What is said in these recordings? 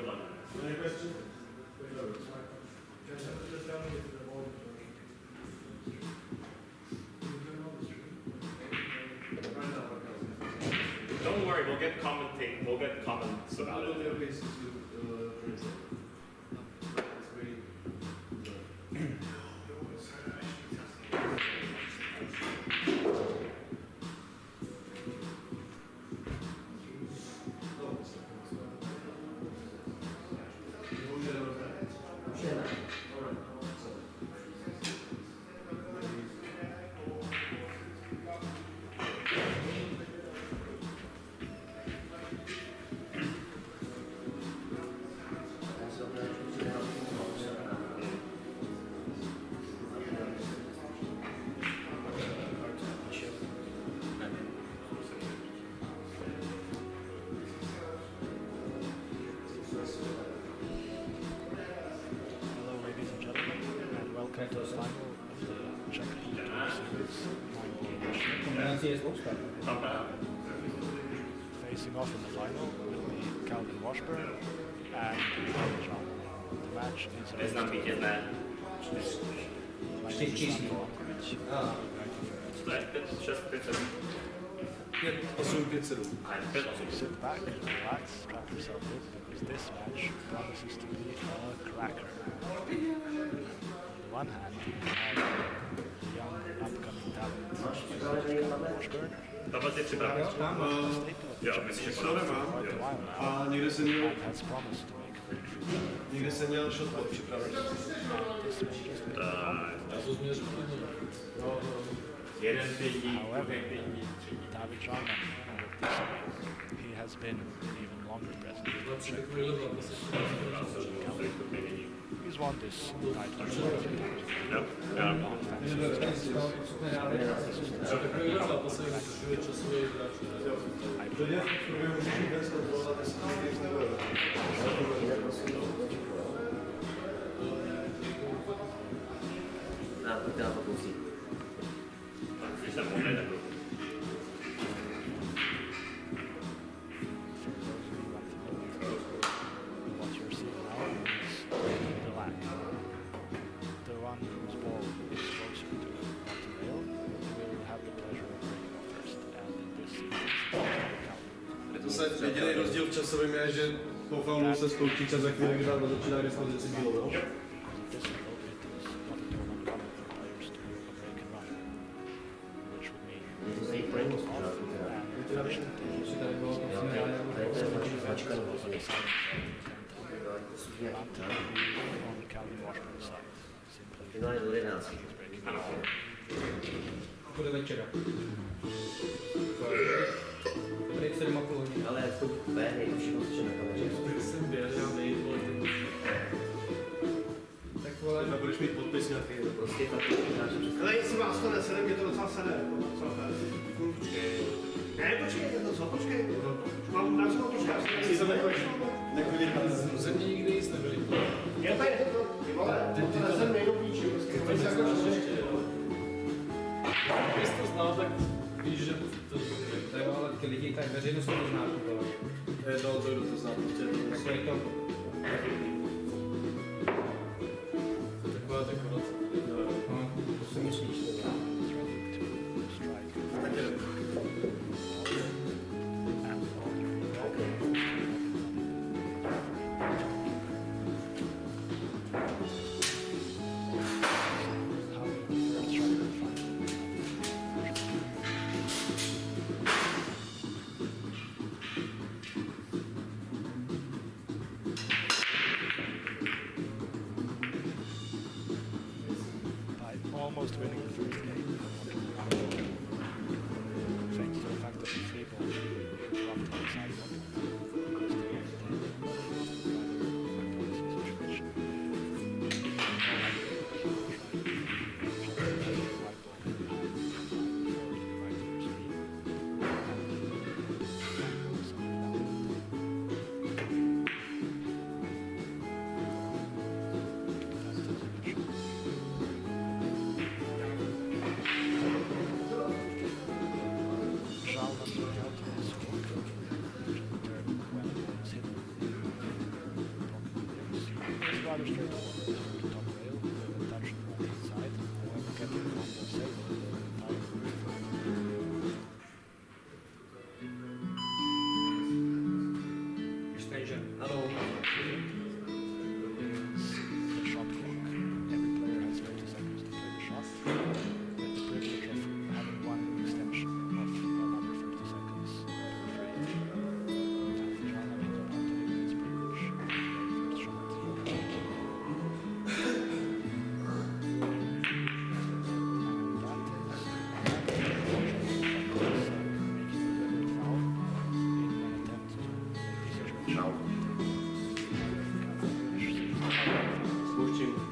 Good luck. Any questions? Don't worry, we'll get comments about it. To the final of the ČPTour series 9-game. Facing off in the final will be Washburn and Žalman. The match is Sit back, relax, strap yourself in, because this match promises to be a cracker. On the one hand, we have young upcoming talent Washburn. Jo, myslím, že to nemám. A někde jsem měl... Někde jsem měl shotball připravený. Jeden pětí, druhý pětí. Žalman, he has been even longer present. He's won this title. Jediný rozdíl v časovém je, že po faulu se skoučí čas za chvíli, kdy tam začíná k dispozici bílou. Finále do 11. Bude večera. Tady 7,5 hodin. Ale jsou péry, všechno se na kameře. Jsem běžel nejít, vole. Tak vole, budeš mít podpis nějaký. Prostě tak to říkáš. Ale jestli vás to nesede, mě to docela sede. Ne, počkejte, to co, počkej. Mám na co počkat. Jsi se nechodí na země nikdy nic nebyli. Já tady to, ty vole, to nesem nejdou ničím. Když to znal, tak víš, že to je, ale ty lidi, tak veřejnost to nezná. No, to kdo to zná, prostě tak je to. taková dekorace. No, to si myslíš. Tak je. rather straightforward. So top rail, touch on the right side, however getting one more save on the entire Ano. the shot clock. Every player has 30 seconds to play the shot. With the privilege of having one extension of another 30 seconds for each. And Žalman has Anthony with his privilege to play first shot. Spuštění.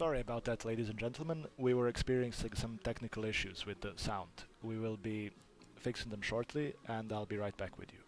Sorry about that, ladies and gentlemen. We were experiencing some technical issues with the sound. We will be fixing them shortly, and I'll be right back with you.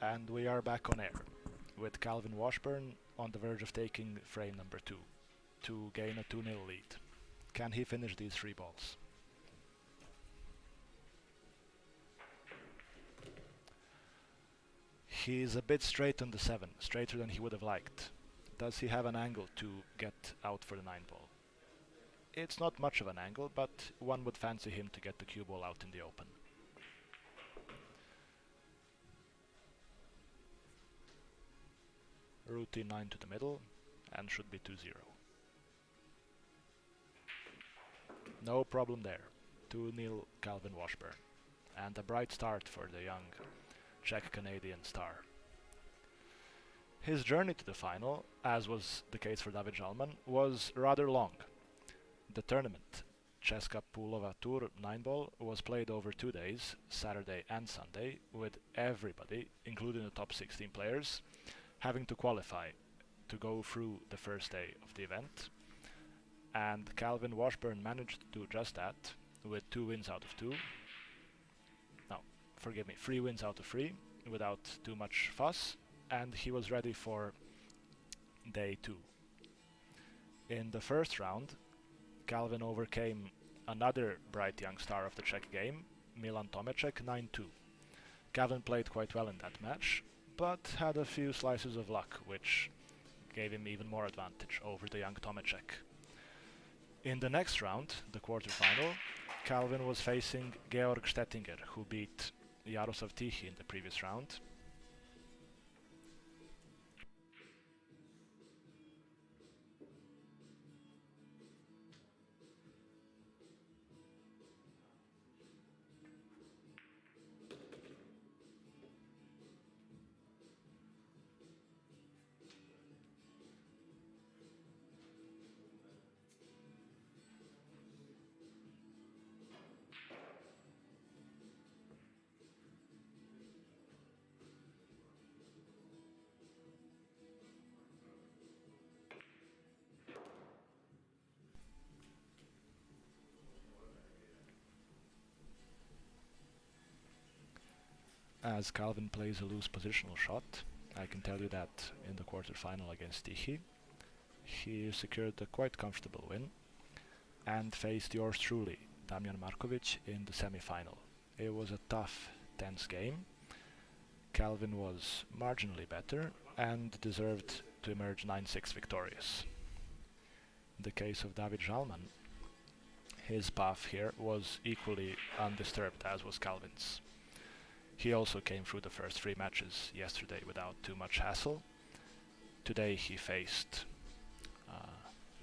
And we are back on air, with Calvin Washburn on the verge of taking frame number 2 to gain a 2-0 lead. Can he finish these 3 balls? He's a bit straight on the 7, straighter than he would have liked. Does he have an angle to get out for the 9 ball? It's not much of an angle, but one would fancy him to get the cue ball out in the open. Routine 9 to the middle, and should be 2-0. No problem there. 2-0 Calvin Washburn. And a bright start for the young Czech-Canadian star. His journey to the final, as was the case for David Žalman, was rather long. The tournament, ČPTour 9-ball, was played over 2 days, Saturday and Sunday, with everybody, including the top 16 players, having to qualify to go through the first day of the event, and Calvin Washburn managed to do just that with 2 wins out of 2. No, forgive me, 3 wins out of 3 without too much fuss, and he was ready for day 2. In the first round, Calvin overcame another bright young star of the Czech game, Milan Tomeček, 9-2. Calvin played quite well in that match, but had a few slices of luck, which gave him even more advantage over the young Tomeček. In the next round, the quarterfinal, Calvin was facing Georg Stettinger, who beat Jaroslav Tichy in the previous round. As Calvin plays a loose positional shot, I can tell you that in the quarterfinal against Tichy, he secured a quite comfortable win and faced yours truly, Damian Markovic, in the semi-final. It was a tough, tense game. Calvin was marginally better and deserved to emerge 9-6 victorious. In the case of David Žalman, his path here was equally undisturbed as was Calvin's. He also came through the first 3 matches yesterday without too much hassle. Today he faced...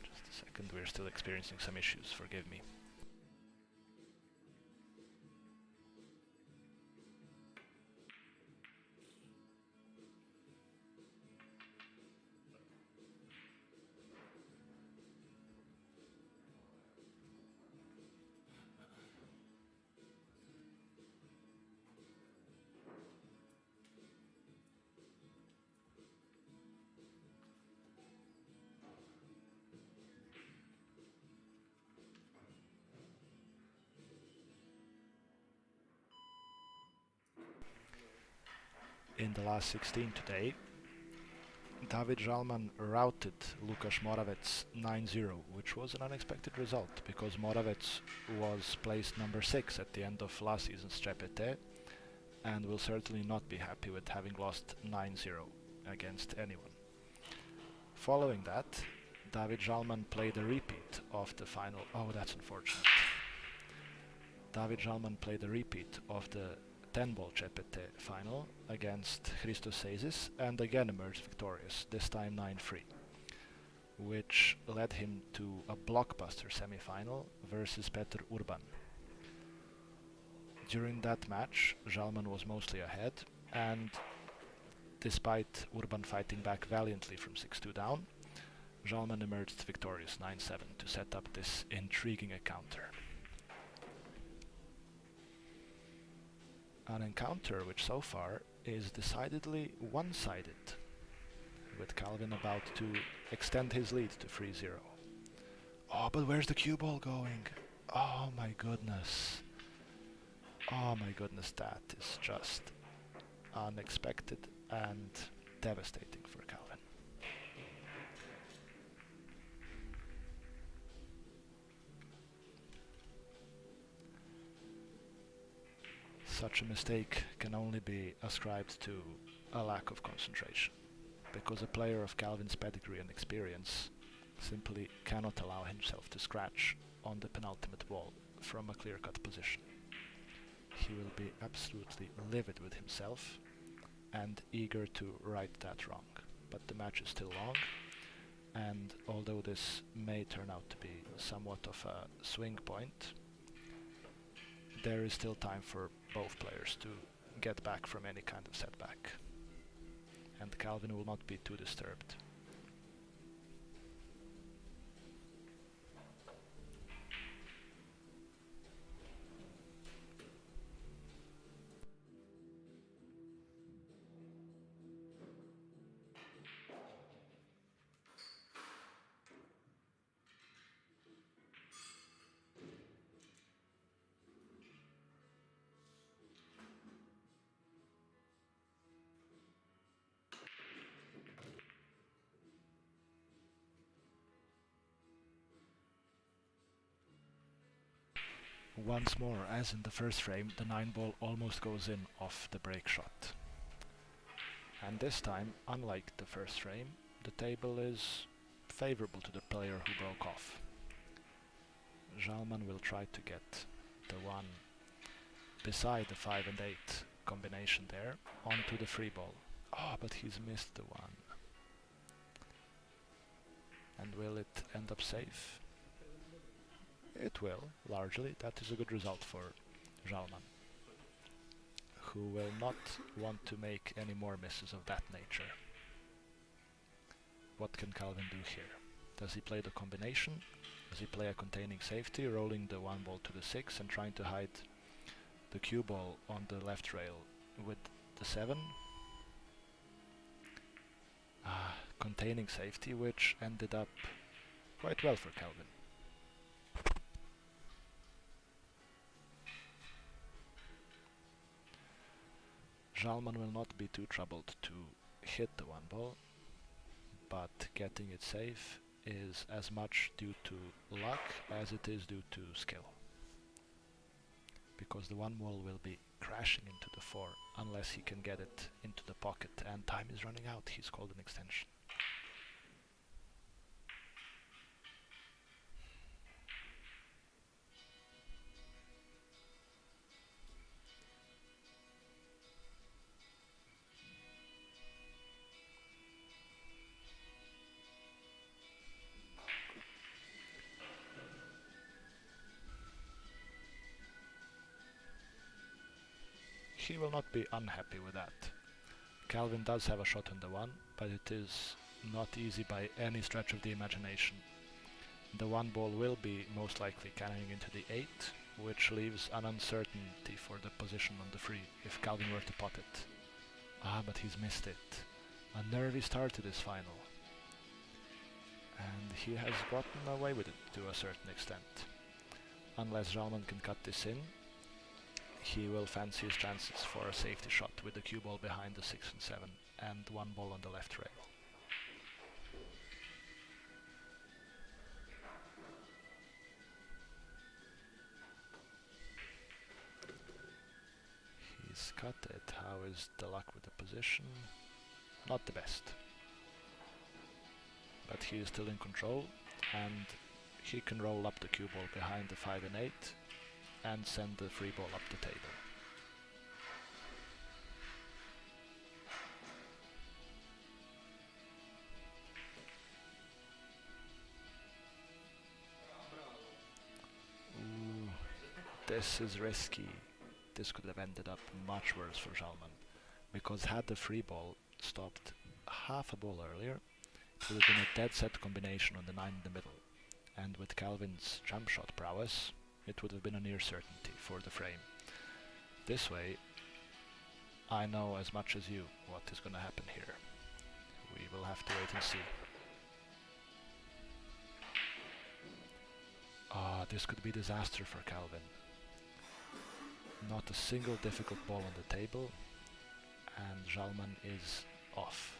just a second, we're still experiencing some issues, forgive me. In the last 16 today, David Žalman routed Lukáš Moravec 9-0, which was an unexpected result because Moravec was placed number 6 at the end of last season's ČPT and will certainly not be happy with having lost 9-0 against anyone. Following that, David Žalman played a repeat of the final. Oh, that's unfortunate. David Žalman played a repeat of the 10-ball ČPT final against Christos Seisis and again emerged victorious, this time 9-3, which led him to a blockbuster semi-final versus Petr Urban. During that match, Žalman was mostly ahead, and despite Urban fighting back valiantly from 6-2 down, Žalman emerged victorious 9-7 to set up this intriguing encounter. An encounter which so far is decidedly one-sided, with Calvin about to extend his lead to 3-0. Oh, but where's the cue ball going? Oh my goodness. Oh my goodness, that is just unexpected and devastating for Calvin. Such a mistake can only be ascribed to a lack of concentration, because a player of Calvin's pedigree and experience simply cannot allow himself to scratch on the penultimate ball from a clear-cut position. He will be absolutely livid with himself and eager to right that wrong. But the match is still long, and although this may turn out to be somewhat of a swing point, there is still time for both players to get back from any kind of setback, and Calvin will not be too disturbed. Once more, as in the first frame, the 9-ball almost goes in off the break shot. And this time, unlike the first frame, the table is favorable to the player who broke off. Žalman will try to get the one beside the 5 and 8 combination there onto the free ball. Oh, but he's missed the one. And will it end up safe? It will, largely. That is a good result for Žalman, who will not want to make any more misses of that nature. What can Calvin do here? Does he play the combination? Does he play a containing safety, rolling the 1 ball to the 6 and trying to hide the cue ball on the left rail with the 7? Containing safety, which ended up quite well for Calvin. Žalman will not be too troubled to hit the 1 ball, but getting it safe is as much due to luck as it is due to skill. Because the 1 ball will be crashing into the 4 unless he can get it into the pocket, and time is running out. He's called an extension. He will not be unhappy with that. Calvin does have a shot on the 1, but it is not easy by any stretch of the imagination. The 1 ball will be most likely cannoning into the 8, which leaves an uncertainty for the position on the free if Calvin were to pot it. But he's missed it. A nervy start to this final. And he has gotten away with it to a certain extent. Unless Žalman can cut this in, he will fancy his chances for a safety shot with the cue ball behind the 6 and 7 and 1 ball on the left rail. He's cut it. How is the luck with the position? Not the best. But he is still in control, and he can roll up the cue ball behind the 5 and 8 and send the free ball up the table. Ooh, this is risky. This could have ended up much worse for Žalman, because had the free ball stopped half a ball earlier, it would have been a dead set combination on the 9 in the middle, and with Calvin's jump shot prowess, it would have been a near certainty for the frame. This way, I know as much as you what is going to happen here. We will have to wait and see. This could be disaster for Calvin. Not a single difficult ball on the table, and Žalman is off.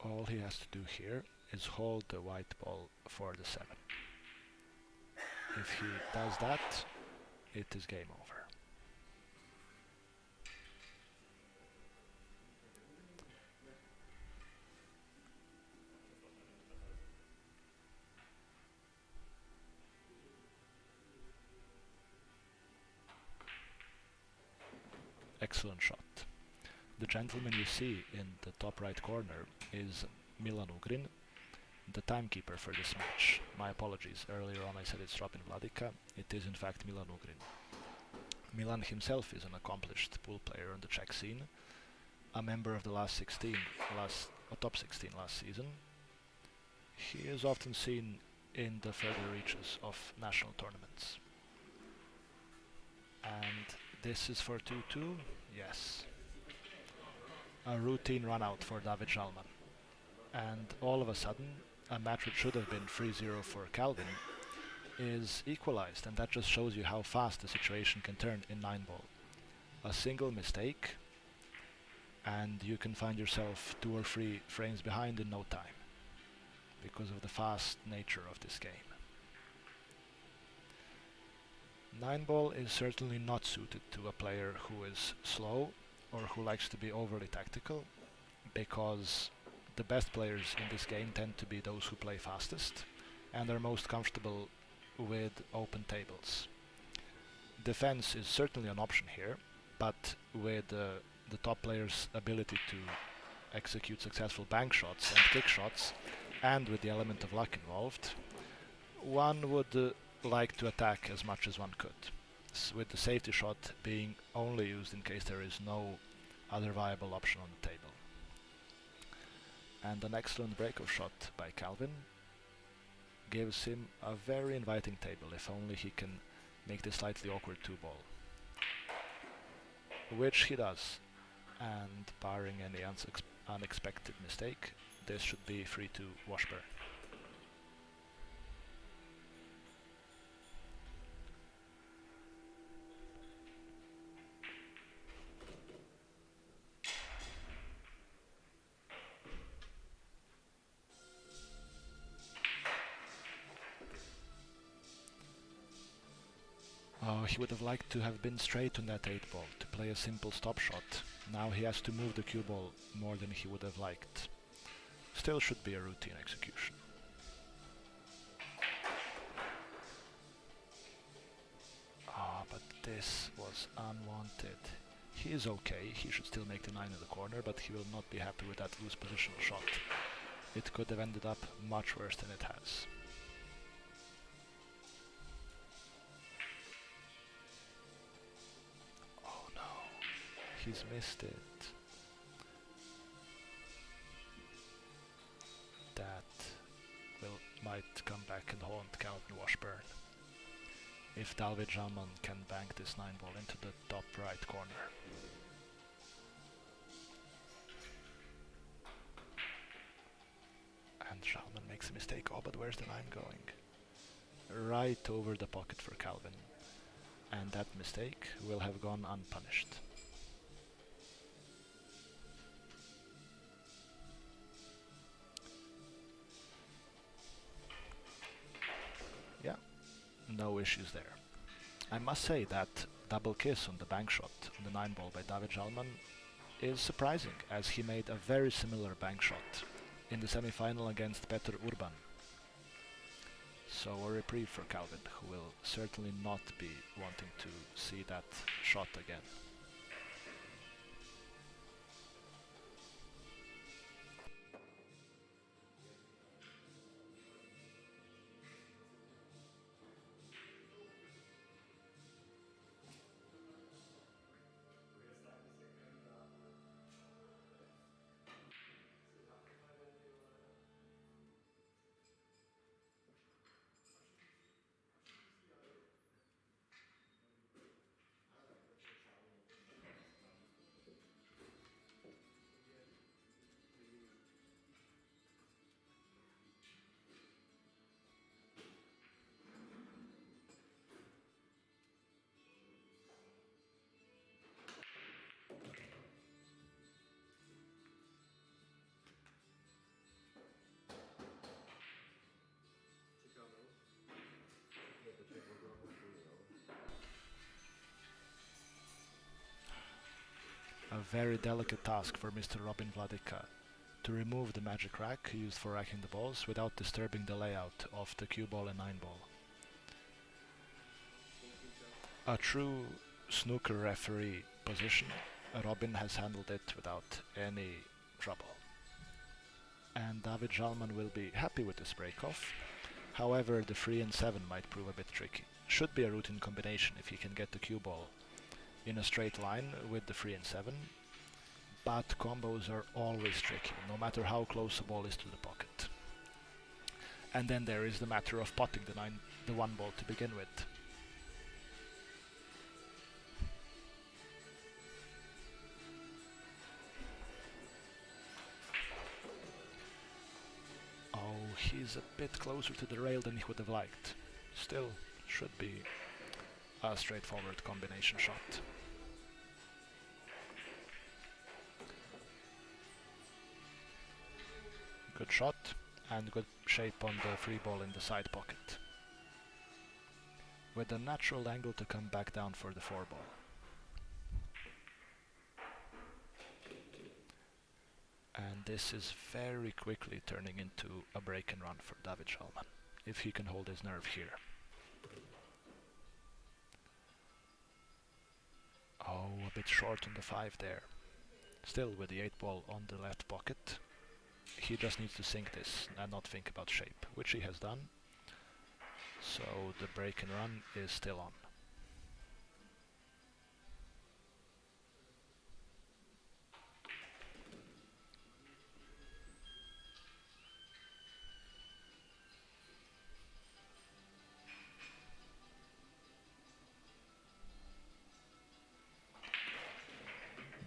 All he has to do here is hold the white ball for the 7. If he does that, it is game over. Excellent shot. The gentleman you see in the top right corner is Milan Ugrin, the timekeeper for this match. My apologies, earlier on I said it's Robin Vladica. It is in fact Milan Ugrin. Milan himself is an accomplished pool player on the Czech scene, a member of the top 16 last season. He is often seen in the further reaches of national tournaments. And this is for 2-2, yes. A routine run out for David Žalman. And all of a sudden, a match which should have been 3-0 for Calvin is equalized, and that just shows you how fast the situation can turn in 9-ball. A single mistake, and you can find yourself 2 or 3 frames behind in no time, because of the fast nature of this game. 9-ball is certainly not suited to a player who is slow or who likes to be overly tactical, because the best players in this game tend to be those who play fastest and are most comfortable with open tables. Defense is certainly an option here, but with the top player's ability to execute successful bank shots and kick shots, and with the element of luck involved, one would like to attack as much as one could, with the safety shot being only used in case there is no other viable option on the table. And an excellent break-off shot by Calvin gives him a very inviting table, if only he can make this slightly awkward 2-ball. Which he does, and barring any unexpected mistake, this should be 3-2 Washburn. He would have liked to have been straight on that 8-ball, to play a simple stop shot. Now he has to move the cue ball more than he would have liked. Still should be a routine execution. But this was unwanted. He is okay, he should still make the 9 in the corner, but he will not be happy with that loose positional shot. It could have ended up much worse than it has. He's missed it. That might come back and haunt Calvin Washburn if David Žalman can bank this 9-ball into the top right corner. And Žalman makes where's the line going? Right over the pocket for Calvin. And that mistake will have gone unpunished. Yeah, no issues there. I must say that double kiss on the bank shot on the 9-ball by David Žalman is surprising, as he made a very similar bank shot in the semi-final against Petr Urban. So a reprieve for Calvin, who will certainly not be wanting to see that shot again. A very delicate task for Mr. Robin Vladica to remove the magic rack used for racking the balls without disturbing the layout of the cue ball and 9-ball. A true snooker referee position, Robin has handled it without any trouble. And David Žalman will be happy with this break-off. However, the 3 and 7 might prove a bit tricky. Should be a routine combination if he can get the cue ball in a straight line with the 3 and 7, but combos are always tricky, no matter how close the ball is to the pocket. And then there is the matter of potting the 1 ball to begin with. Oh, he's a bit closer to the rail than he would have liked. Still, should be a straightforward combination shot. Good shot and good shape on the free ball in the side pocket, with a natural angle to come back down for the 4 ball. And this is very quickly turning into a break and run for David Žalman, if he can hold his nerve here. Oh, a bit short on the 5 there. Still with the 8 ball on the left pocket. He just needs to sink this and not think about shape, which he has done. So the break and run is still on.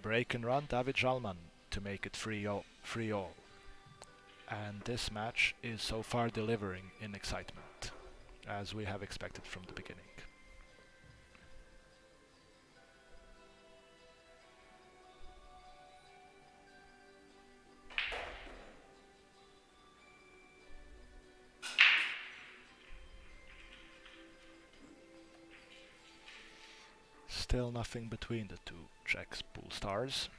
Break and run, David Žalman to make it 3-all. And this match is so far delivering in excitement, as we have expected from the beginning. Still nothing between the two Czechs pool stars,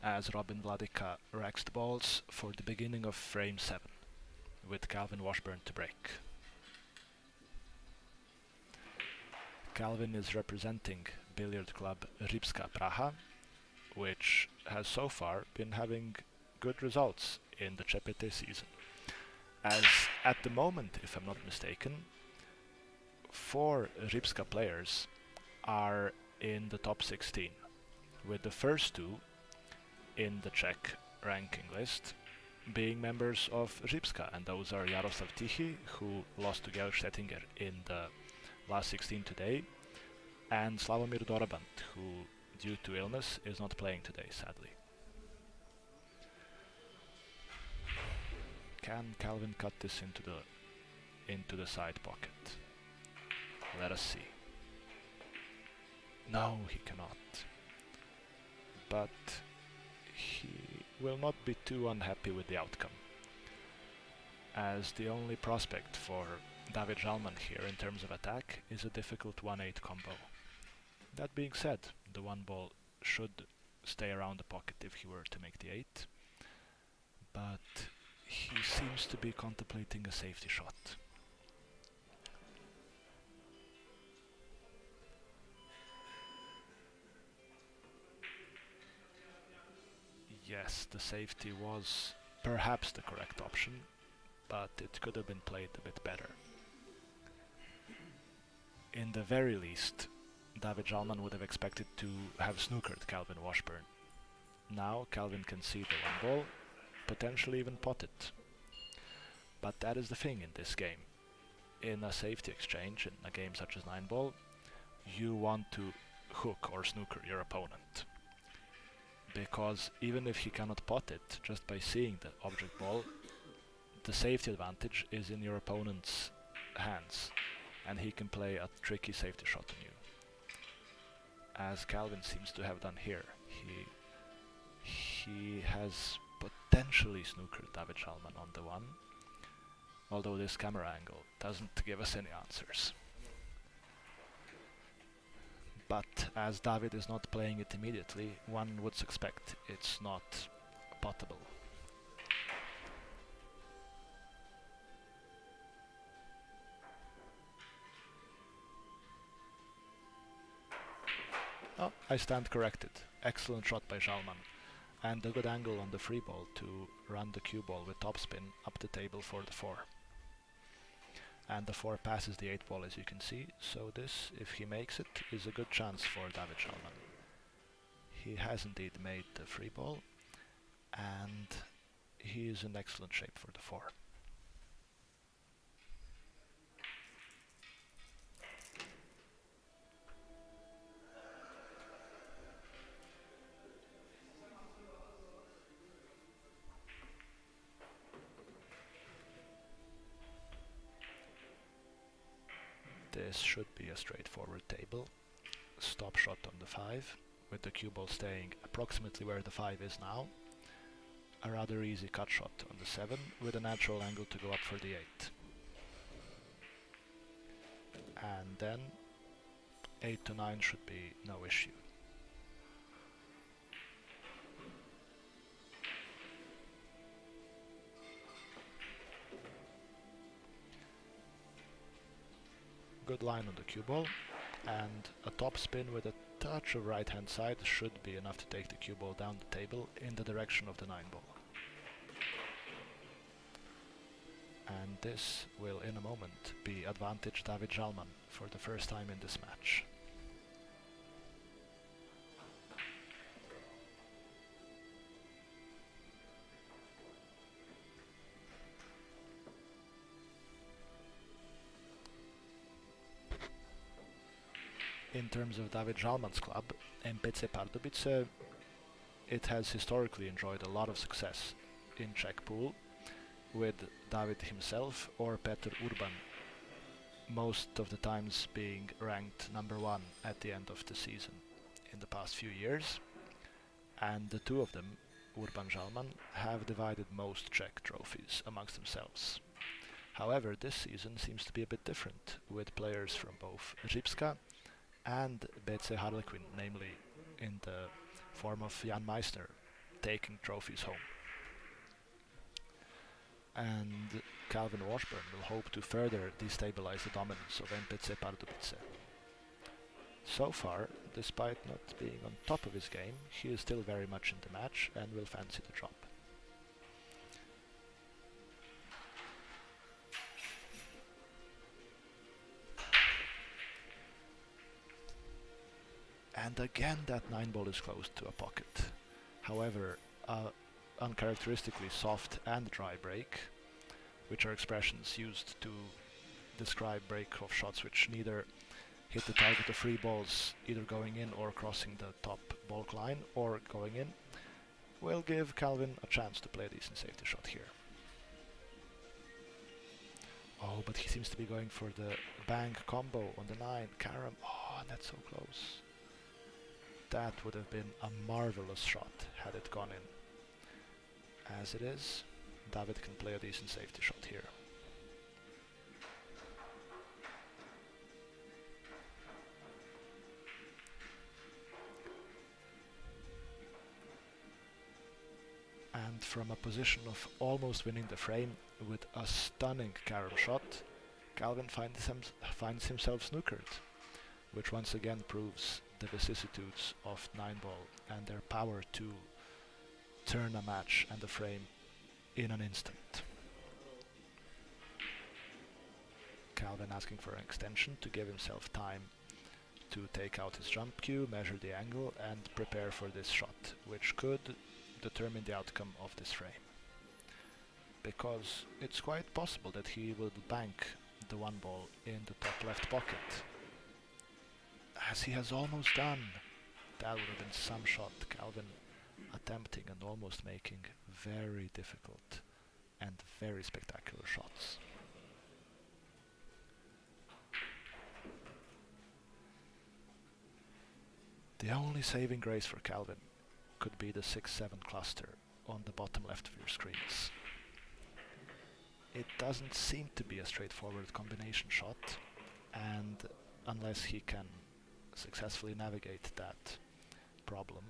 as Robin Vladica racks the balls for the beginning of frame 7, with Calvin Washburn to break. Calvin is representing billiard club Rybska Praha, which has so far been having good results in the ČPT season, as at the moment, if I'm not mistaken, 4 Rybska players are in the top 16, with the first 2 in the Czech ranking list being members of Rybska, and those are Jaroslav Tichy, who lost to Georg Stettinger in the last 16 today, and Slavomir Dorabant, who due to illness is not playing today, sadly. Can Calvin cut this into the into the side pocket. Let us see. No, he cannot. But he will not be too unhappy with the outcome, as the only prospect for David Žalman here in terms of attack is a difficult 1-8 combo. That being said, the one ball should stay around the pocket if he were to make the 8, but he seems to be contemplating a safety shot. Yes, the safety was perhaps the correct option, but it could have been played a bit better. In the very least, David Žalman would have expected to have snookered Calvin Washburn. Now Calvin can see the one ball, potentially even pot it. But that is the thing in this game. In a safety exchange, in a game such as 9-ball, you want to hook or snooker your opponent. Because even if he cannot pot it, just by seeing the object ball, the safety advantage is in your opponent's hands, and he can play a tricky safety shot on you. As Calvin seems to have done here, he has potentially snookered David Žalman on the one, although this camera angle doesn't give us any answers. But as David is not playing it immediately, one would suspect it's not potable. Oh, I stand corrected. Excellent shot by Žalman. And a good angle on the free ball to run the cue ball with topspin up the table for the 4. And the 4 passes the 8 ball, as you can see, so this, if he makes it, is a good chance for David Žalman. He has indeed made the free ball, and he is in excellent shape for the 4. This should be a straightforward table. Stop shot on the 5, with the cue ball staying approximately where the 5 is now. A rather easy cut shot on the 7, with a natural angle to go up for the 8. And then 8 to 9 should be no issue. Good line on the cue ball, and a top spin with a touch of right hand side should be enough to take the cue ball down the table in the direction of the 9-ball. And this will in a moment be advantage David Žalman for the first time in this match. In terms of David Žalman's club, MPC Pardubice, it has historically enjoyed a lot of success in Czech pool, with David himself or Petr Urban most of the times being ranked number 1 at the end of the season in the past few years, and the two of them, Urban Žalman, have divided most Czech trophies amongst themselves. However, this season seems to be a bit different, with players from both Řipska and BC Harlequin, namely in the form of Jan Meissner, taking trophies home. And Calvin Washburn will hope to further destabilize the dominance of MPC Pardubice. So far, despite not being on top of his game, he is still very much in the match and will fancy the drop. And again that 9-ball is close to a pocket. However, uncharacteristically soft and dry break, which are expressions used to describe break-off shots which neither hit the target of free balls either going in or crossing the top balk line or going in, will give Calvin a chance to play a decent safety shot here. Oh, but he seems to be going for the bank combo on the 9. Karam, oh, and that's so close. That would have been a marvelous shot had it gone in. As it is, David can play a decent safety shot here. And from a position of almost winning the frame with a stunning carom shot, Calvin finds himself snookered, which once again proves the vicissitudes of 9-ball and their power to turn a match and a frame in an instant. Calvin asking for an extension to give himself time to take out his jump cue, measure the angle and prepare for this shot, which could determine the outcome of this frame. Because it's quite possible that he will bank the 1-ball in the top left pocket, as he has almost done. That would have been some shot. Calvin attempting and almost making very difficult and very spectacular shots. The only saving grace for Calvin could be the 6-7 cluster on the bottom left of your screens. It doesn't seem to be a straightforward combination shot, and unless he can successfully navigate that problem,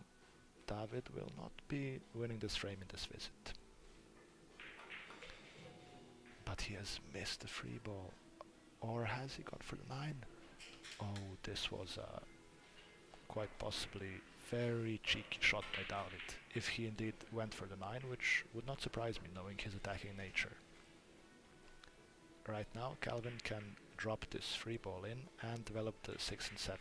David will not be winning this frame in this visit. But he has missed the free ball. Or has he gone for the 9? Oh, this was a quite possibly very cheeky shot by David, if he indeed went for the 9, which would not surprise me knowing his attacking nature. Right now Calvin can drop this free ball in and develop the 6 and 7.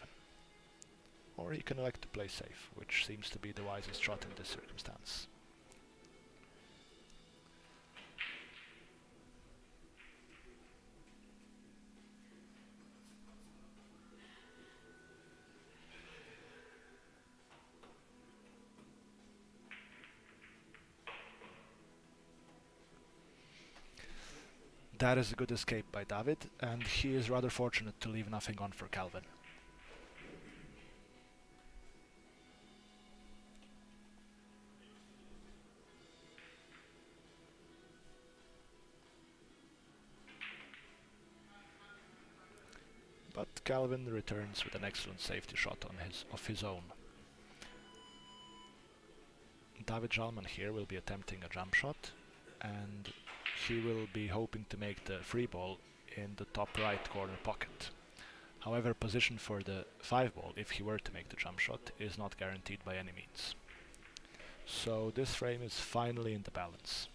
Or he can elect to play safe, which seems to be the wisest shot in this circumstance. That is a good escape by David, and he is rather fortunate to leave nothing on for Calvin. But Calvin returns with an excellent safety shot of his own. David Žalman here will be attempting a jump shot, and he will be hoping to make the free ball in the top right corner pocket. However, position for the 5-ball, if he were to make the jump shot, is not guaranteed by any means. So this frame is finally in the balance.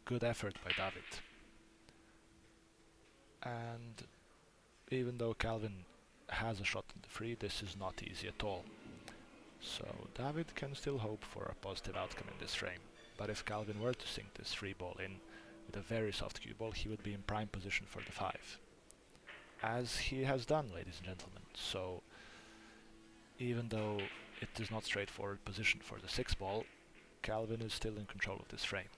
Good effort by David. And even though Calvin has a shot in the free, this is not easy at all. So David can still hope for a positive outcome in this frame. But if Calvin were to sink this free ball in with a very soft cue ball, he would be in prime position for the 5. As he has done, ladies and gentlemen. So even though it is not straightforward position for the 6-ball, Calvin is still in control of this frame.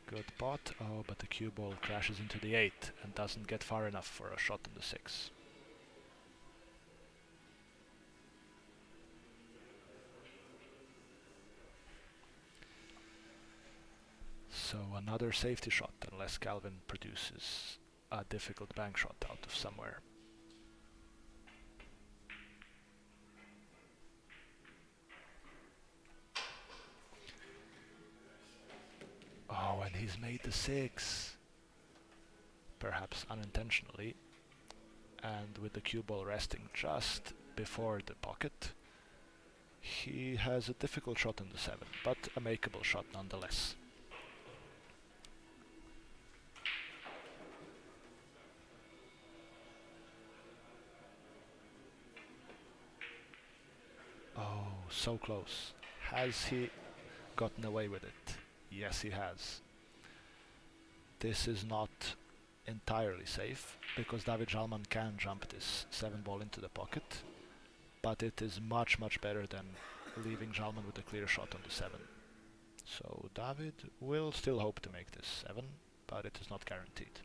Good pot. Oh, but the cue ball crashes into the 8 and doesn't get far enough for a shot in the 6. So another safety shot, unless Calvin produces a difficult bank shot out of somewhere. Oh, and he's made the 6. Perhaps unintentionally. And with the cue ball resting just before the pocket, he has a difficult shot in the 7, but a makeable shot nonetheless. so close. Has he gotten away with it? Yes, he has. This is not entirely safe, because David Žalman can jump this 7 ball into the pocket, but it is much better than leaving Žalman with a clear shot on the 7. So David will still hope to make this 7, but it is not guaranteed.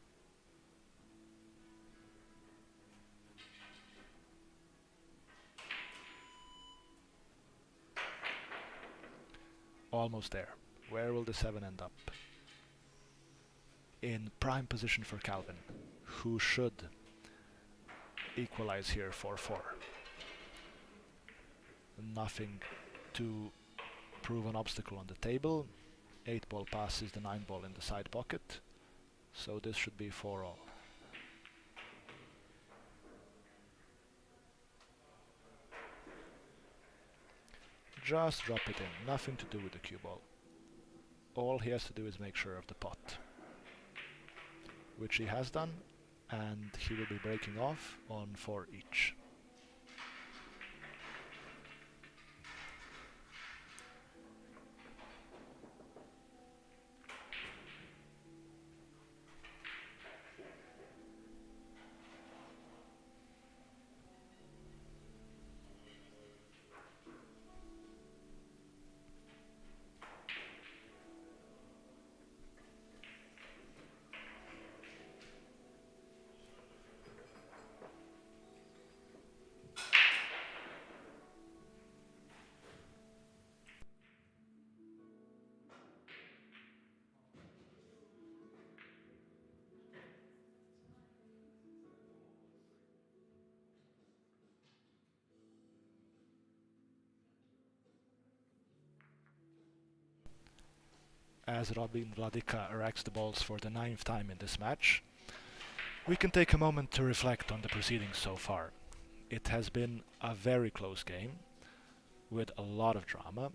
Almost there. Where will the 7 end up? In prime position for Calvin, who should equalize here 4-4. Nothing to prove an obstacle on the table. 8 ball passes the 9 ball in the side pocket, so this should be 4-all. Just drop it in, nothing to do with the cue ball. All he has to do is make sure of the pot, which he has done, and he will be breaking off on 4 each. As Robin Vladika racks the balls for the 9th time in this match, we can take a moment to reflect on the proceedings so far. It has been a very close game, with a lot of drama,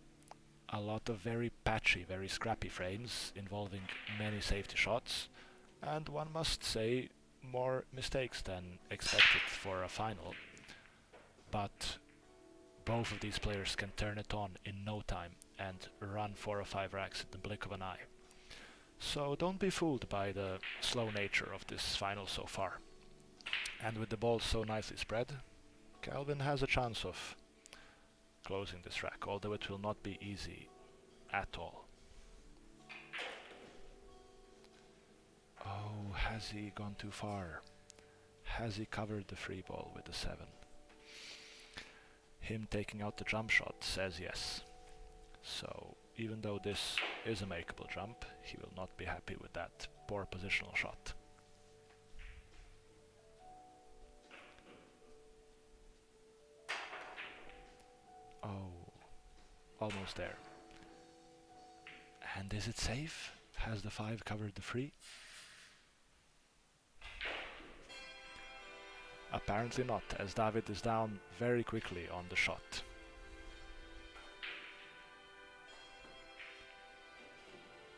a lot of very patchy, very scrappy frames involving many safety shots, and one must say more mistakes than expected for a final. But both of these players can turn it on in no time and run 4 or 5 racks in the blink of an eye. So don't be fooled by the slow nature of this final so far. And with the balls so nicely spread, Calvin has a chance of closing this rack, although it will not be easy at all. Oh, has he gone too far? Has he covered the free ball with the 7? Him taking out the jump shot says yes. So even though this is a makeable jump, he will not be happy with that poor positional shot. Oh, almost there. And is it safe? Has the 5 covered the free? Apparently not, as David is down very quickly on the shot.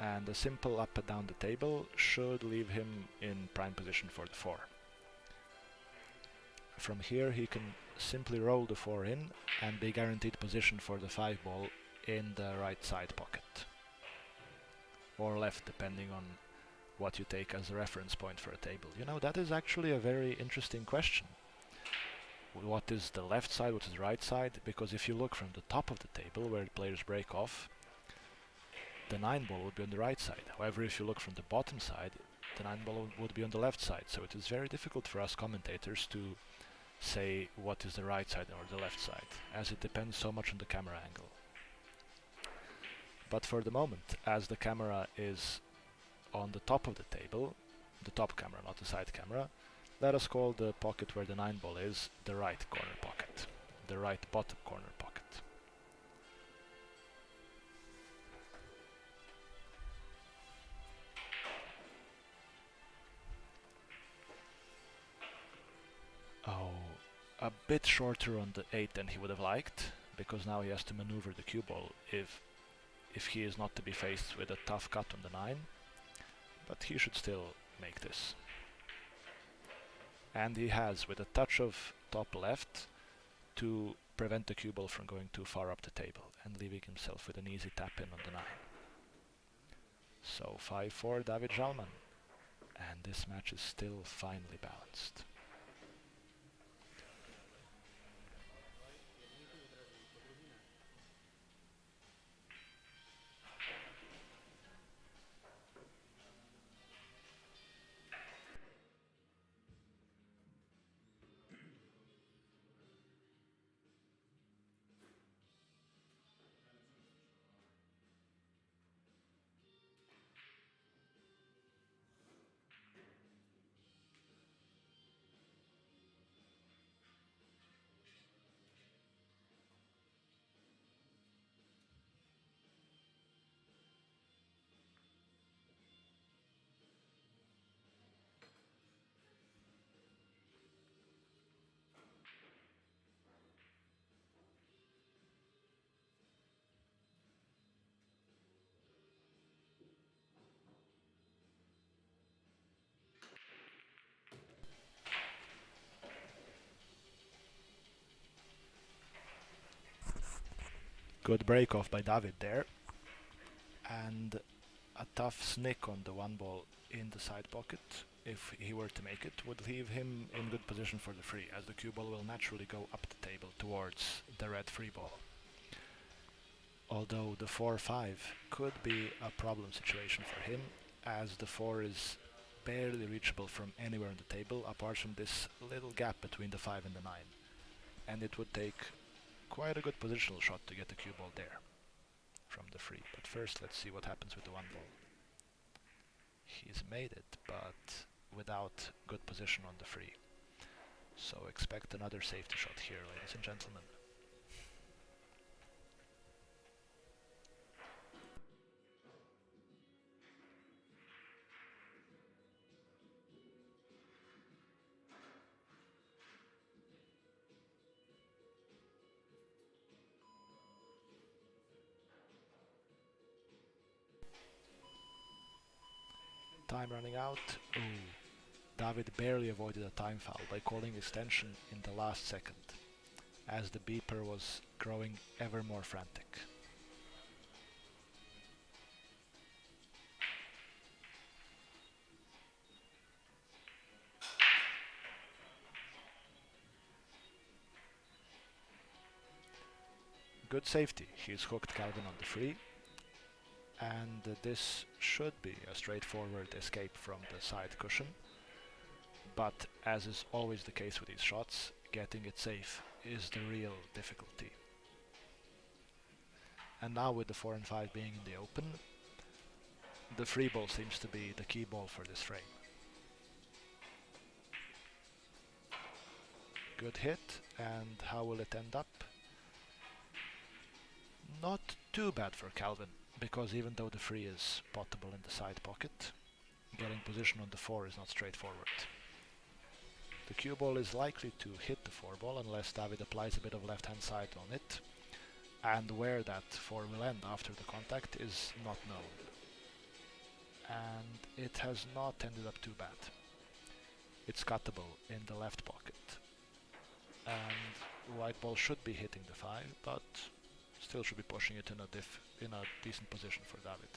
And a simple up and down the table should leave him in prime position for the 4. From here he can simply roll the 4 in and be guaranteed position for the 5 ball in the right side pocket. Or left, depending on what you take as a reference point for a table. You know, that is actually a very interesting question. What is the left side, what is the right side? Because if you look from the top of the table, where the players break off, the 9 ball would be on the right side. However, if you look from the bottom side, the 9 ball would be on the left side. So it is very difficult for us commentators to say what is the right side or the left side, as it depends so much on the camera angle. But for the moment, as the camera is on the top of the table, the top camera, not the side camera, let us call the pocket where the 9 ball is the right corner pocket, the right bottom corner pocket. Oh, a bit shorter on the 8 than he would have liked, because now he has to maneuver the cue ball if he is not to be faced with a tough cut on the 9, but he should still make this. And he has, with a touch of top left, to prevent the cue ball from going too far up the table and leaving himself with an easy tap in on the 9. So 5-4 David Žalman, and this match is still finely balanced. Good break off by David there, and a tough snick on the 1 ball in the side pocket, if he were to make it, would leave him in good position for the free, as the cue ball will naturally go up the table towards the red free ball. Although the 4-5 could be a problem situation for him, as the 4 is barely reachable from anywhere on the table apart from this little gap between the 5 and the 9, and it would take quite a good positional shot to get the cue ball there from the free. But first let's see what happens with the 1 ball. He's made it, but without good position on the free. So expect another safety shot here, ladies and gentlemen. Time running out. Ooh. David barely avoided a time foul by calling extension in the last second, as the beeper was growing ever more frantic. Good safety. He's hooked Calvin on the free, and this should be a straightforward escape from the side cushion, but as is always the case with these shots, getting it safe is the real difficulty. And now with the 4 and 5 being in the open, the free ball seems to be the key ball for this frame. Good hit, and how will it end up? Not too bad for Calvin, because even though the free is potable in the side pocket, getting position on the 4 is not straightforward. The cue ball is likely to hit the 4 ball unless David applies a bit of left hand side on it, and where that 4 will end after the contact is not known. And it has not ended up too bad. It's cuttable in the left pocket, and white ball should be hitting the 5, but still should be pushing it in a decent position for David,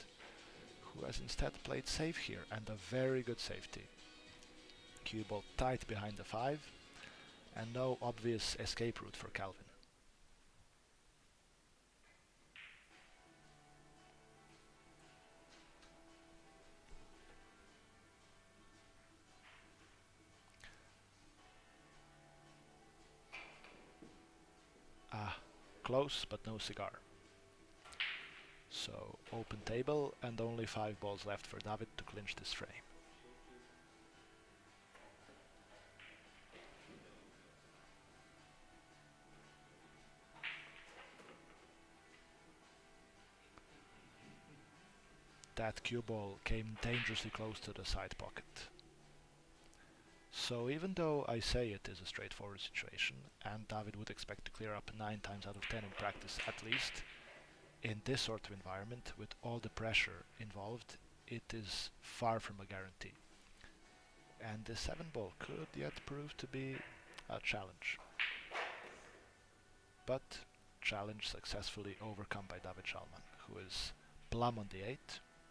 who has instead played safe here, and a very good safety. Cue ball tight behind the 5, and no obvious escape route for Calvin. Close, but no cigar. So open table, and only 5 balls left for David to clinch this frame. That cue ball came dangerously close to the side pocket. So even though I say it is a straightforward situation, and David would expect to clear up 9 times out of 10 in practice at least, in this sort of environment, with all the pressure involved, it is far from a guarantee. And the 7 ball could yet prove to be a challenge. but challenge successfully overcome by David Žalman, who is plumb on the 8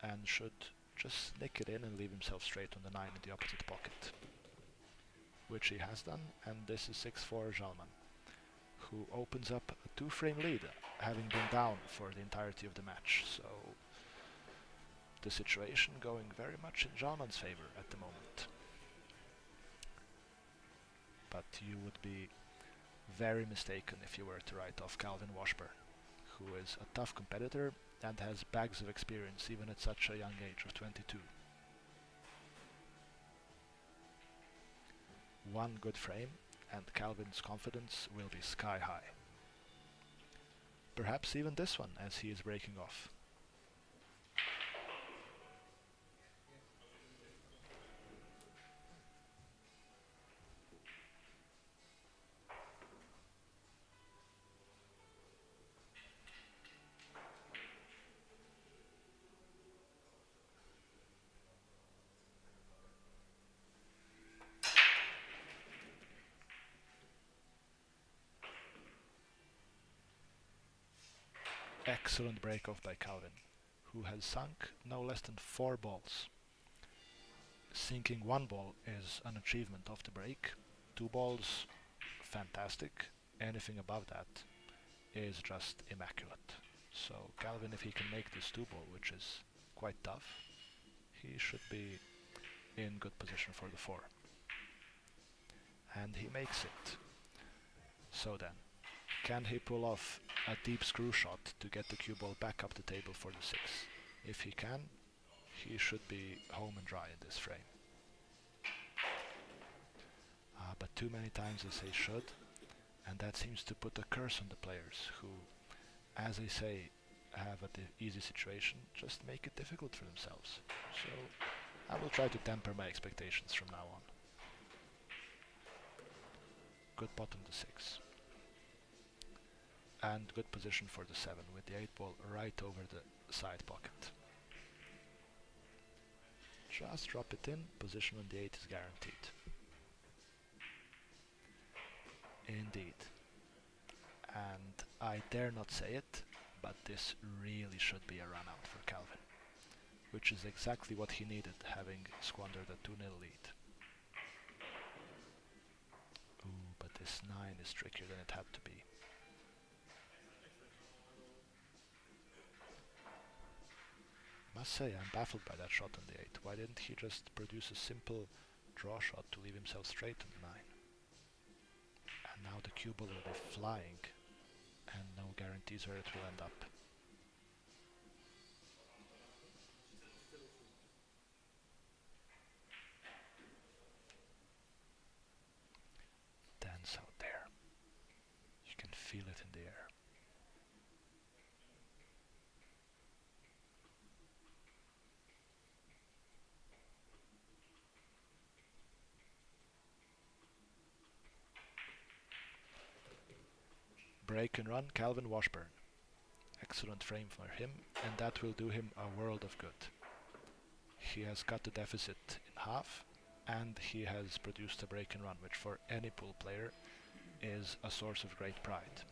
and should just nick it in and leave himself straight on the 9 in the opposite pocket, which he has done, and this is 6-4 Žalman, who opens up a 2-frame lead, having been down for the entirety of the match. So the situation going very much in Žalman's favor at the moment. But you would be very mistaken if you were to write off Calvin Washburn, who is a tough competitor and has bags of experience even at such a young age of 22. One good frame and Calvin's confidence will be sky high. Perhaps even this one, as he is breaking off. Excellent break-off by Calvin, who has sunk no less than 4 balls. Sinking 1 ball is an achievement of the break, 2 balls, fantastic, anything above that is just immaculate. So Calvin, if he can make this 2 ball, which is quite tough, he should be in good position for the 4. And he makes it. So then, can he pull off a deep screw shot to get the cue ball back up the table for the 6? If he can, he should be home and dry in this frame. But too many times they say should, and that seems to put a curse on the players who, as I say, have an easy situation, just make it difficult for themselves. So I will try to temper my expectations from now on. Good bottom to 6. And good position for the 7 with the 8 ball right over the side pocket. Just drop it in, position on the 8 is guaranteed. Indeed. And I dare not say it, but this really should be a run out for Calvin, which is exactly what he needed, having squandered a 2-0 lead. Ooh, but this 9 is trickier than it had to be. Must say, I'm baffled by that shot on the 8. Why didn't he just produce a simple draw shot to leave himself straight on the 9? And now the cue ball will be flying, and no guarantees where it will end up. Dance out there. You can feel it in the air. Break and run, Calvin Washburn. Excellent frame for him, and that will do him a world of good. He has cut the deficit in half, and he has produced a break and run, which for any pool player is a source of great pride.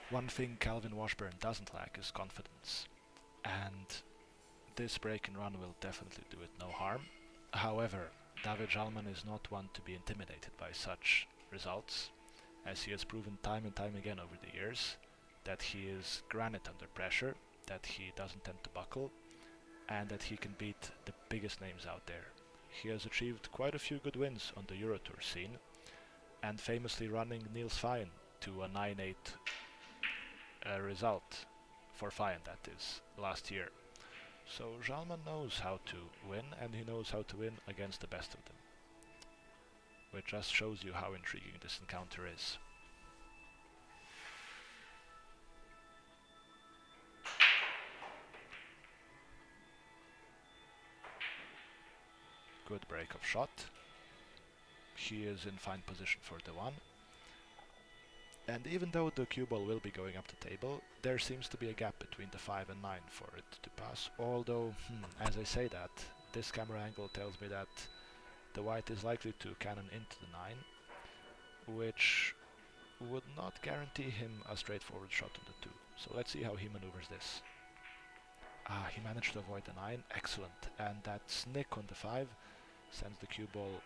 One thing Calvin Washburn doesn't lack is confidence, and this break and run will definitely do it no harm. However, David Žalman is not one to be intimidated by such results, as he has proven time and time again over the years that he is granite under pressure, that he doesn't tend to buckle, and that he can beat the biggest names out there. He has achieved quite a few good wins on the Eurotour scene, and famously running Niels Fine to a 9-8 result, for Fine that is, last year. So Žalman knows how to win, and he knows how to win against the best of them. Which just shows you how intriguing this encounter is. Good break of shot. He is in fine position for the 1. And even though the cue ball will be going up the table, there seems to be a gap between the 5 and 9 for it to pass. Although, as I say that, this camera angle tells me that the white is likely to cannon into the 9, which would not guarantee him a straightforward shot on the 2. So let's see how he maneuvers this. He managed to avoid the 9, excellent, and that snick on the 5 sends the cue ball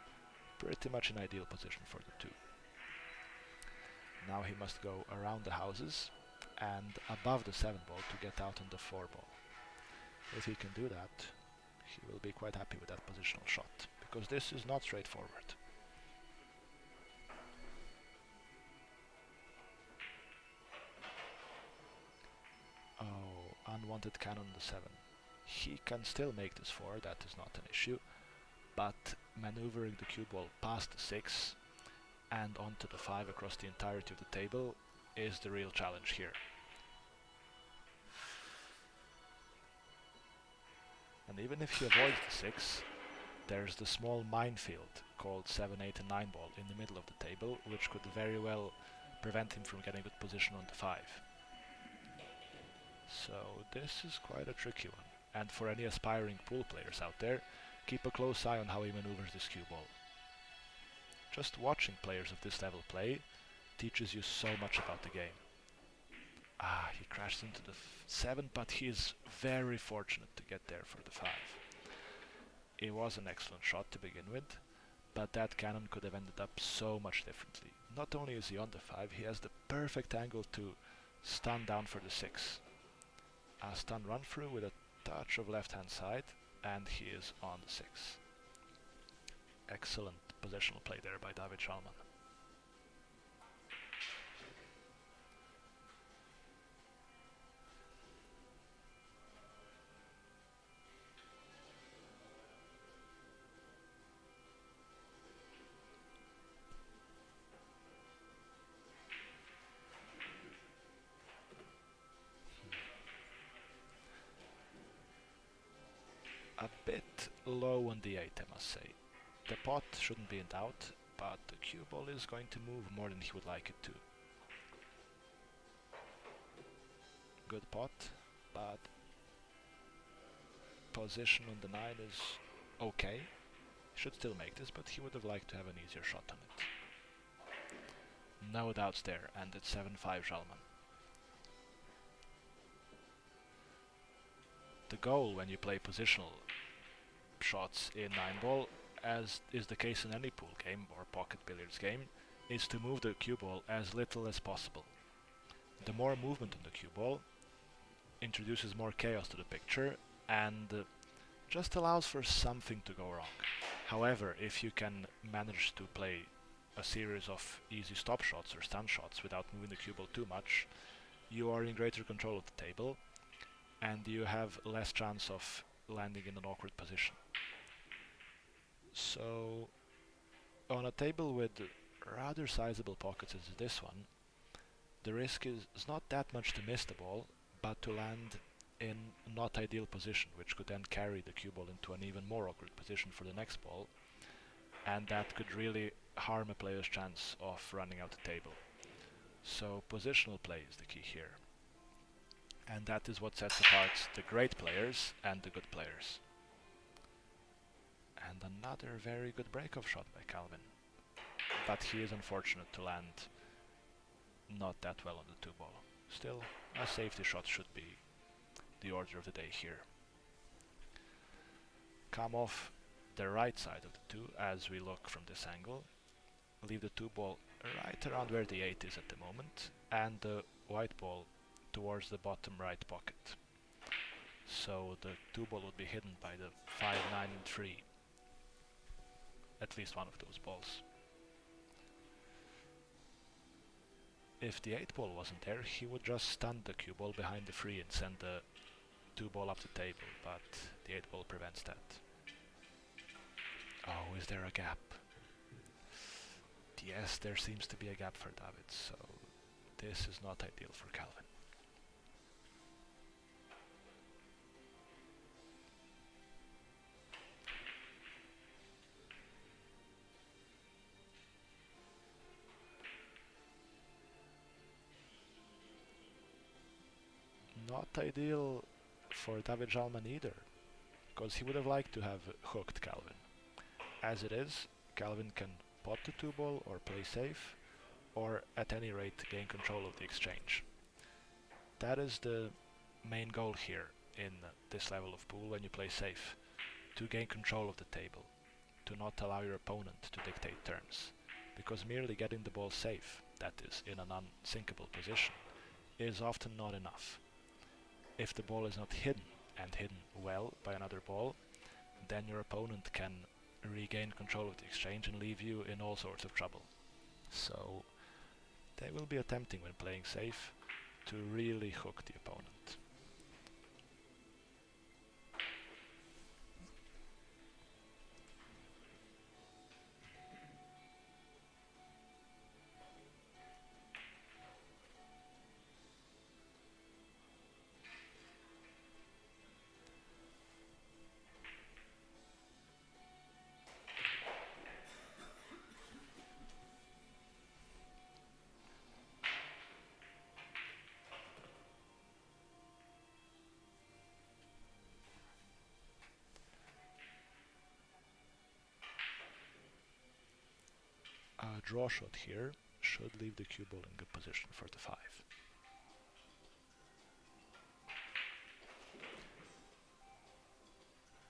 pretty much in ideal position for the 2. Now he must go around the houses and above the 7 ball to get out on the 4 ball. If he can do that, he will be quite happy with that positional shot, because this is not straightforward. Oh, unwanted cannon on the 7. He can still make this 4, that is not an issue, but maneuvering the cue ball past the 6 and onto the 5 across the entirety of the table is the real challenge here. And even if he avoids the 6, there's the small minefield called 7, 8 and 9 ball in the middle of the table, which could very well prevent him from getting good position on the 5. So this is quite a tricky one, and for any aspiring pool players out there, keep a close eye on how he maneuvers this cue ball. Just watching players of this level play teaches you so much about the game. He crashed into the 7, but he is very fortunate to get there for the 5. It was an excellent shot to begin with, but that cannon could have ended up so much differently. Not only is he on the 5, he has the perfect angle to stun down for the 6. A stun run through with a touch of left hand side, and he is on the 6. Excellent positional play there by David Žalman. A bit low on the 8, I must say. The pot shouldn't be in doubt, but the cue ball is going to move more than he would like it to. Good pot, but position on the 9 is okay. He should still make this, but he would have liked to have an easier shot on it. No doubts there, and it's 7-5 Žalman. The goal when you play positional shots in 9 ball, as is the case in any pool game or pocket billiards game, is to move the cue ball as little as possible. The more movement on the cue ball introduces more chaos to the picture and just allows for something to go wrong. However, if you can manage to play a series of easy stop shots or stun shots without moving the cue ball too much, you are in greater control of the table and you have less chance of landing in an awkward position. So, on a table with rather sizable pockets as this one, the risk is not that much to miss the ball, but to land in a not ideal position, which could then carry the cue ball into an even more awkward position for the next ball, and that could really harm a player's chance of running out the table. So positional play is the key here. And that is what sets apart the great players and the good players. And another very good break-off shot by Calvin. But he is unfortunate to land not that well on the 2 ball. Still, a safety shot should be the order of the day here. Come off the right side of the 2 as we look from this angle. Leave the 2 ball right around where the 8 is at the moment, and the white ball towards the bottom right pocket. So the 2 ball would be hidden by the 5, 9 and 3. At least one of those balls. If the 8 ball wasn't there, he would just stun the cue ball behind the 3 and send the 2 ball up the table, but the 8 ball prevents that. Oh, is there a gap? Yes, there seems to be a gap for David, so this is not ideal for Calvin. Not ideal for David Žalman either. because he would have liked to have hooked Calvin. As it is, Calvin can pot the 2-ball or play safe, or at any rate gain control of the exchange. That is the main goal here in this level of pool when you play safe, to gain control of the table, to not allow your opponent to dictate terms, because merely getting the ball safe, that is, in an unsinkable position, is often not enough. If the ball is not hidden, and hidden well by another ball, then your opponent can regain control of the exchange and leave you in all sorts of trouble. So they will be attempting when playing safe to really hook the opponent. A draw shot here should leave the cue ball in good position for the 5.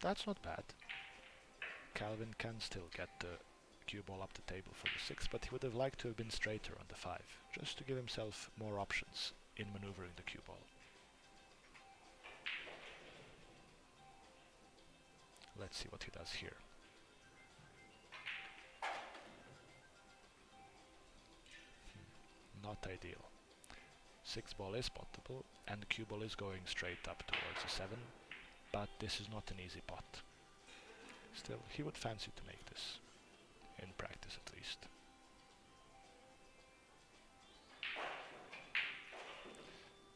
That's not bad. Calvin can still get the cue ball up the table for the 6, but he would have liked to have been straighter on the 5, just to give himself more options in maneuvering the cue ball. Let's see what he does here. Not ideal. 6 ball is potable, and the cue ball is going straight up towards the 7, but this is not an easy pot. Still, he would fancy to make this, in practice at least.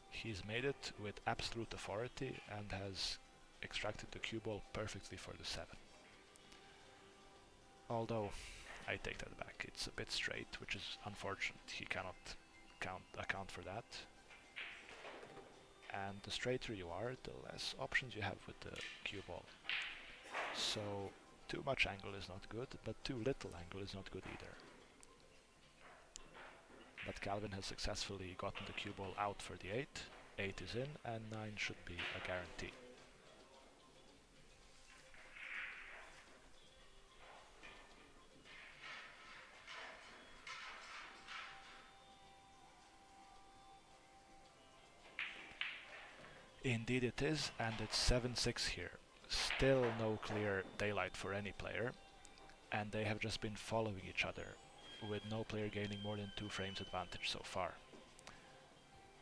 He's made it with absolute authority and has extracted the cue ball perfectly for the 7. Although, I take that back, it's a bit straight, which is unfortunate. He cannot account for that. And the straighter you are, the less options you have with the cue ball. So, too much angle is not good, but too little angle is not good either. But Calvin has successfully gotten the cue ball out for the 8. 8 is in, and 9 should be a guarantee. Indeed it is, and it's 7-6 here. Still no clear daylight for any player, and they have just been following each other, with no player gaining more than 2 frames advantage so far.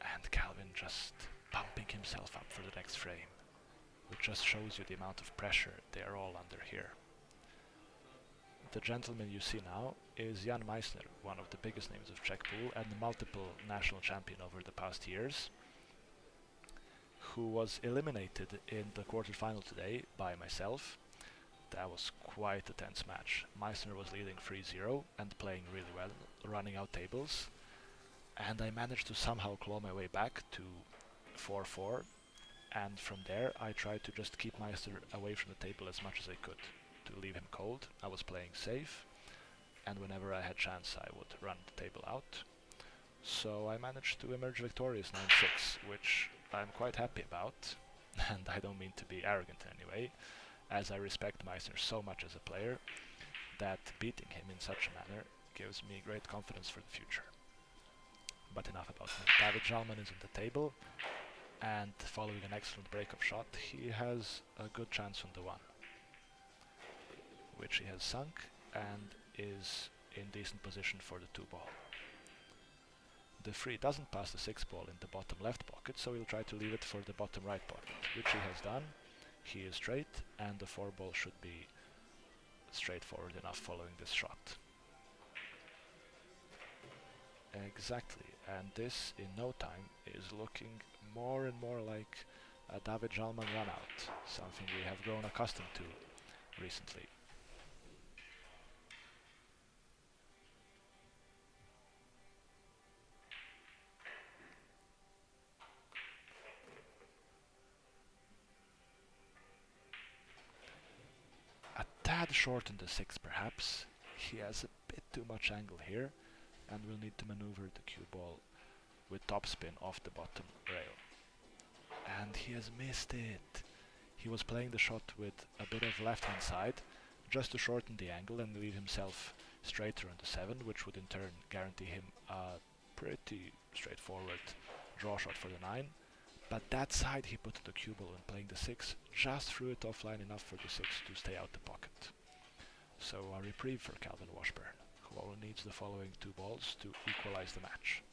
And Calvin just pumping himself up for the next frame, which just shows you the amount of pressure they are all under here. The gentleman you see now is Jan Meissner, one of the biggest names of Czech pool and multiple national champion over the past years, who was eliminated in the quarterfinal today by myself. That was quite a tense match. Meissner was leading 3-0 and playing really well, running out tables, and I managed to somehow claw my way back to 4-4, and from there I tried to just keep Meissner away from the table as much as I could, to leave him cold. I was playing safe, and whenever I had chance I would run the table out. So I managed to emerge victorious 9-6, which I'm quite happy about, and I don't mean to be arrogant in any way, as I respect Meissner so much as a player, that beating him in such a manner gives me great confidence for the future. But enough about me. David Žalman is on the table, and following an excellent break-up shot, he has a good chance on the 1, which he has sunk, and is in decent position for the 2-ball. The 3 doesn't pass the 6-ball in the bottom left pocket, so he'll try to leave it for the bottom right pocket, which he has done. He is straight, and the 4-ball should be straightforward enough following this shot. Exactly, and this in no time is looking more and more like a David Žalman run-out, something we have grown accustomed to recently. shorten the 6 perhaps. He has a bit too much angle here and will need to maneuver the cue ball with topspin off the bottom rail. And he has missed it. He was playing the shot with a bit of left hand side just to shorten the angle and leave himself straighter on the 7, which would in turn guarantee him a pretty straightforward draw shot for the 9. But that side he put to the cue ball when playing the 6 just threw it offline enough for the 6 to stay out the pocket. So a reprieve for Calvin Washburn, who only needs the following 2 balls to equalize the match.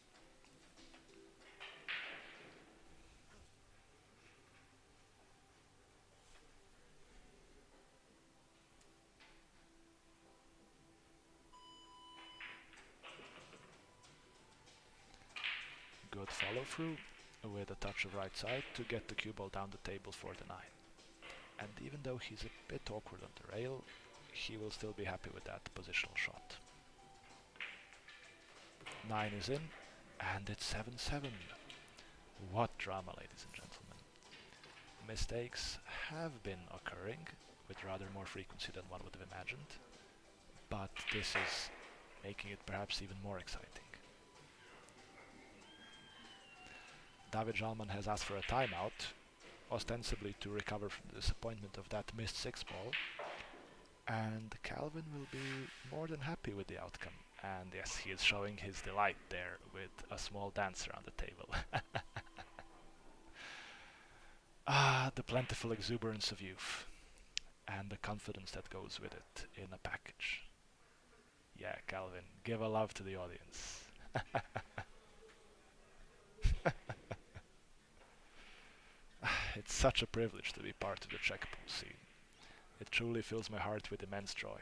Good follow through with a touch of right side to get the cue ball down the table for the 9. And even though he's a bit awkward on the rail, he will still be happy with that positional shot. 9 is in, and it's 7-7. What drama, ladies and gentlemen. Mistakes have been occurring with rather more frequency than one would have imagined, but this is making it perhaps even more exciting. David Žalman has asked for a timeout, ostensibly to recover from the disappointment of that missed 6 ball, and Calvin will be more than happy with the outcome. And yes, he is showing his delight there with a small dance around the table. Ah, the plentiful exuberance of youth, and the confidence that goes with it in a package. Yeah, Calvin, give a love to the audience. It's such a privilege to be part of the ČPTour scene. It truly fills my heart with immense joy.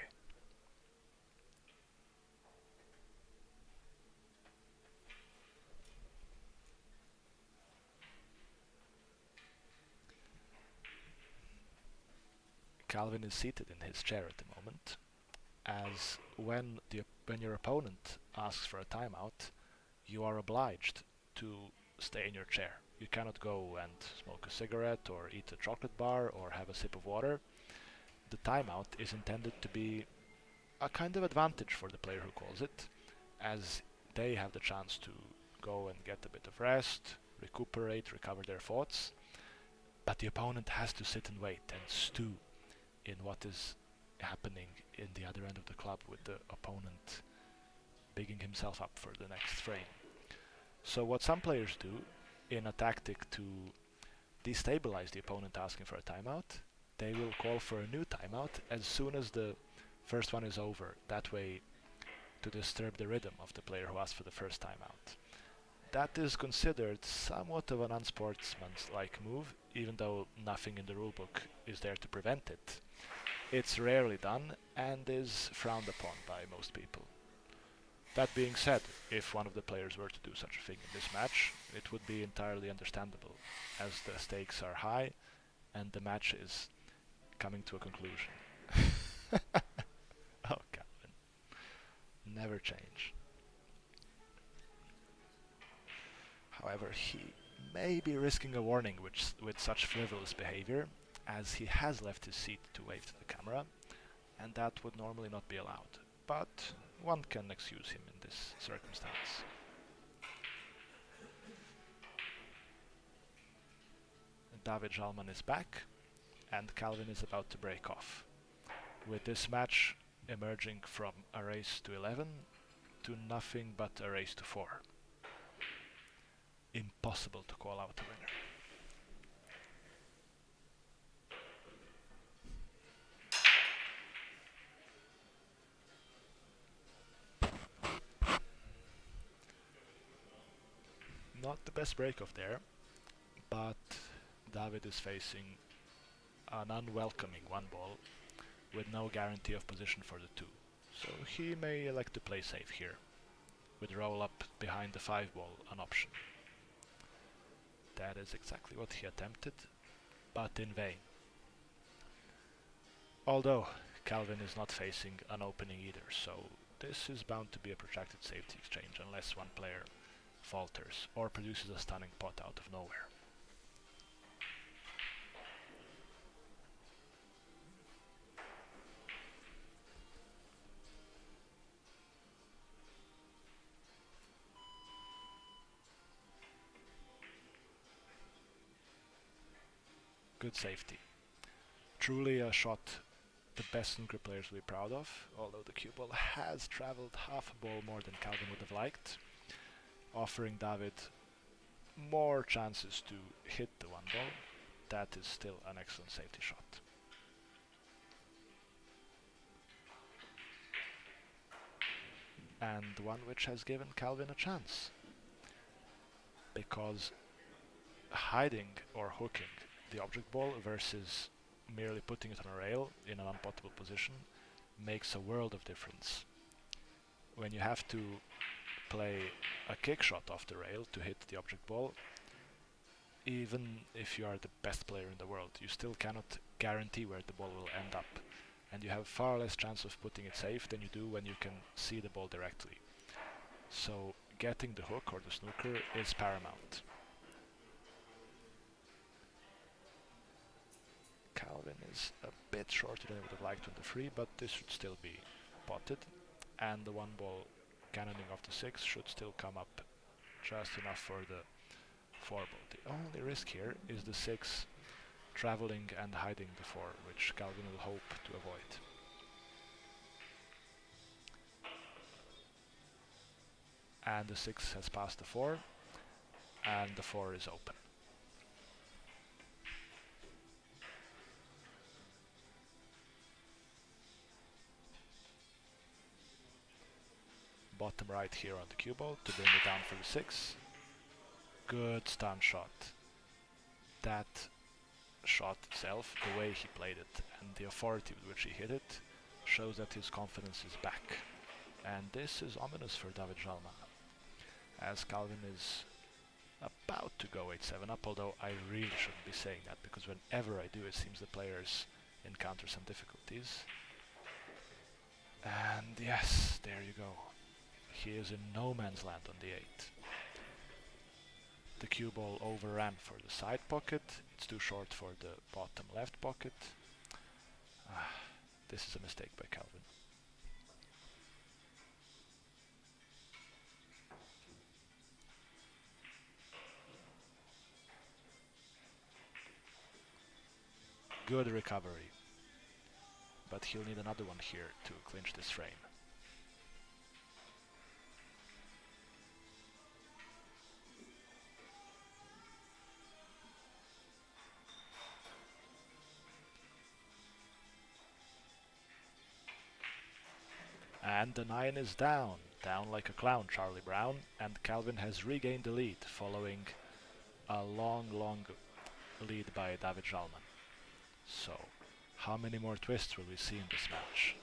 Calvin is seated in his chair at the moment, as when your opponent asks for a timeout, you are obliged to stay in your chair. You cannot go and smoke a cigarette or eat a chocolate bar or have a sip of water. The timeout is intended to be a kind of advantage for the player who calls it, as they have the chance to go and get a bit of rest, recuperate, recover their thoughts, but the opponent has to sit and wait and stew in what is happening in the other end of the club, with the opponent bigging himself up for the next frame. So what some players do in a tactic to destabilize the opponent asking for a timeout, they will call for a new timeout as soon as the first one is over, that way to disturb the rhythm of the player who asked for the first timeout. That is considered somewhat of an unsportsmanlike move, even though nothing in the rulebook is there to prevent it. It's rarely done and is frowned upon by most people. That being said, if one of the players were to do such a thing in this match, it would be entirely understandable, as the stakes are high and the match is coming to a conclusion. Oh, Calvin. Never change. However, he may be risking a warning with such frivolous behavior, as he has left his seat to wave to the camera, and that would normally not be allowed. But one can excuse him in this circumstance. David Žalman is back, and Calvin is about to break off, with this match emerging from a race to 11 to nothing but a race to 4. Impossible to call out a winner. Not the best break-off there, but David is facing an unwelcoming 1 ball with no guarantee of position for the 2. So he may elect to play safe here, with roll-up behind the 5 ball an option. That is exactly what he attempted, but in vain. Although Calvin is not facing an opening either, so this is bound to be a protracted safety exchange unless one player falters or produces a stunning pot out of nowhere. Good safety. Truly a shot the best snooker players will be proud of, although the cue ball has traveled half a ball more than Calvin would have liked, offering David more chances to hit the one ball. That is still an excellent safety shot. And one which has given Calvin a chance, because hiding or hooking the object ball versus merely putting it on a rail in an unpottable position makes a world of difference. When you have to play a kick shot off the rail to hit the object ball, even if you are the best player in the world, you still cannot guarantee where the ball will end up, and you have far less chance of putting it safe than you do when you can see the ball directly. So getting the hook or the snooker is paramount. Calvin is a bit shorter than I would have liked on the free, but this should still be potted, and the one ball cannoning off the 6 should still come up just enough for the 4 ball. The only risk here is the 6 traveling and hiding the 4, which Calvin will hope to avoid. And the 6 has passed the 4, and the 4 is open. Bottom right here on the cue ball to bring it down for the 6. Good stun shot. That shot itself, the way he played it and the authority with which he hit it, shows that his confidence is back. And this is ominous for David Žalman, as Calvin is about to go 8-7 up, although I really shouldn't be saying that, because whenever I do it seems the players encounter some difficulties. And yes, there you go. He is in no man's land on the 8. The cue ball overran for the side pocket. It's too short for the bottom left pocket. This is a mistake by Calvin. Good recovery, but he'll need another one here to clinch this frame. And the 9 is down like a clown, Charlie Brown, and Calvin has regained the lead following a long lead by David Žalman. So, how many more twists will we see in this match?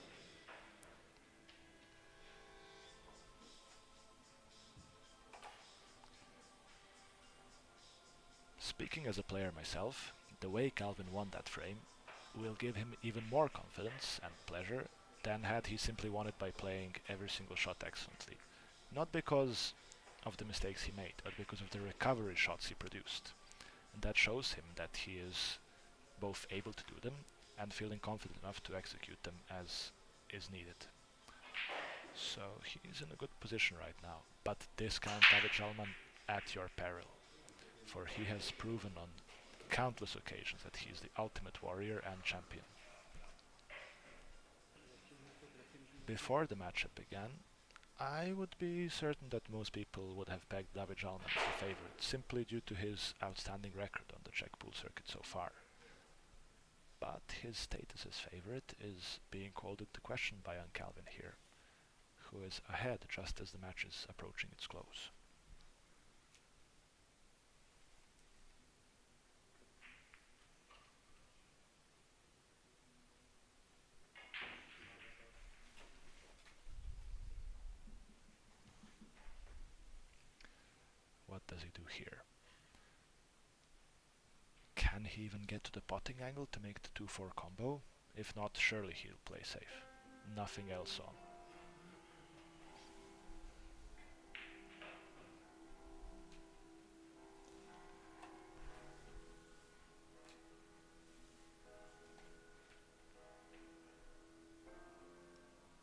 Speaking as a player myself, the way Calvin won that frame will give him even more confidence and pleasure than had he simply won it by playing every single shot excellently. Not because of the mistakes he made, but because of the recovery shots he produced. And that shows him that he is both able to do them and feeling confident enough to execute them as is needed. So he's in a good position right now, but discount David Žalman at your peril, for he has proven on countless occasions that he is the ultimate warrior and champion. Before the matchup began, I would be certain that most people would have pegged David Žalman as the favorite, simply due to his outstanding record on the Czech pool circuit so far. But his status as favorite is being called into question by young Calvin here, who is ahead just as the match is approaching its close. What does he do here? Can he even get to the potting angle to make the 2-4 combo? If not, surely he'll play safe. Nothing else on.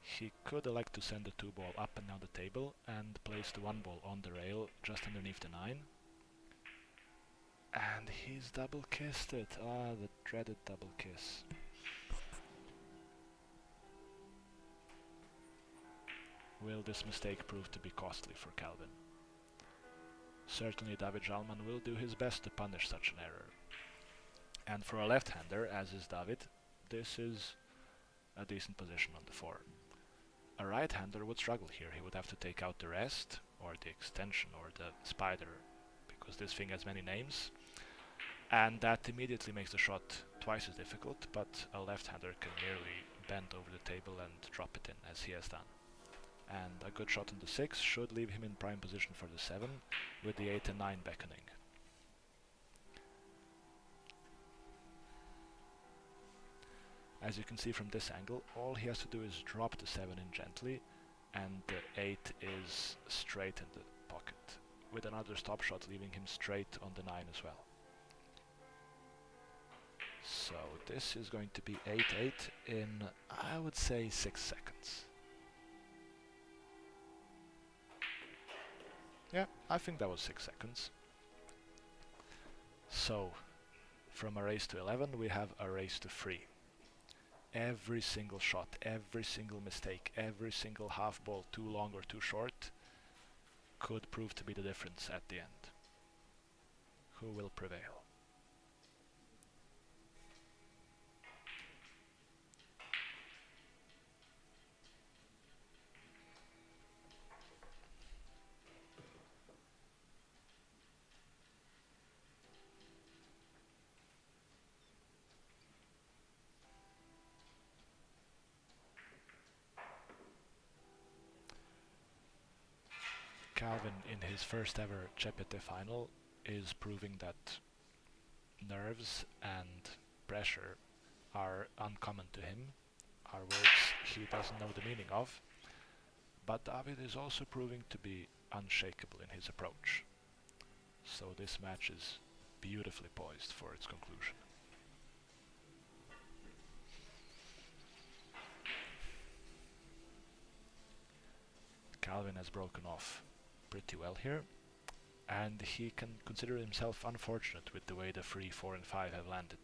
He could elect to send the 2 ball up and down the table and place the 1 ball on the rail just underneath the 9. And And he's double kissed it. Ah, the dreaded double kiss. Will this mistake prove to be costly for Calvin? Certainly David Žalman will do his best to punish such an error. And for a left-hander, as is David, this is a decent position on the 4. A right-hander would struggle here. He would have to take out the rest, or the extension, or the spider, because this thing has many names. And that immediately makes the shot twice as difficult, but a left-hander can merely bend over the table and drop it in, as he has done. And a good shot on the 6 should leave him in prime position for the 7, with the 8 and 9 beckoning. As you can see from this angle, all he has to do is drop the 7 in gently, and the 8 is straight in the pocket, with another stop shot leaving him straight on the 9 as well. So this is going to be 8-8 in, I would say, 6 seconds. Yeah, I think that was 6 seconds. So, from a race to 11, we have a race to 3. Every single shot, every single mistake, every single half ball too long or too short could prove to be the difference at the end. Who will prevail? Calvin, in his first ever ČPTour final, is proving that nerves and pressure are uncommon to him, are words he doesn't know the meaning of, but David is also proving to be unshakable in his approach. So this match is beautifully poised for its conclusion. Calvin has broken off pretty well here, and he can consider himself unfortunate with the way the 3, 4 and 5 have landed.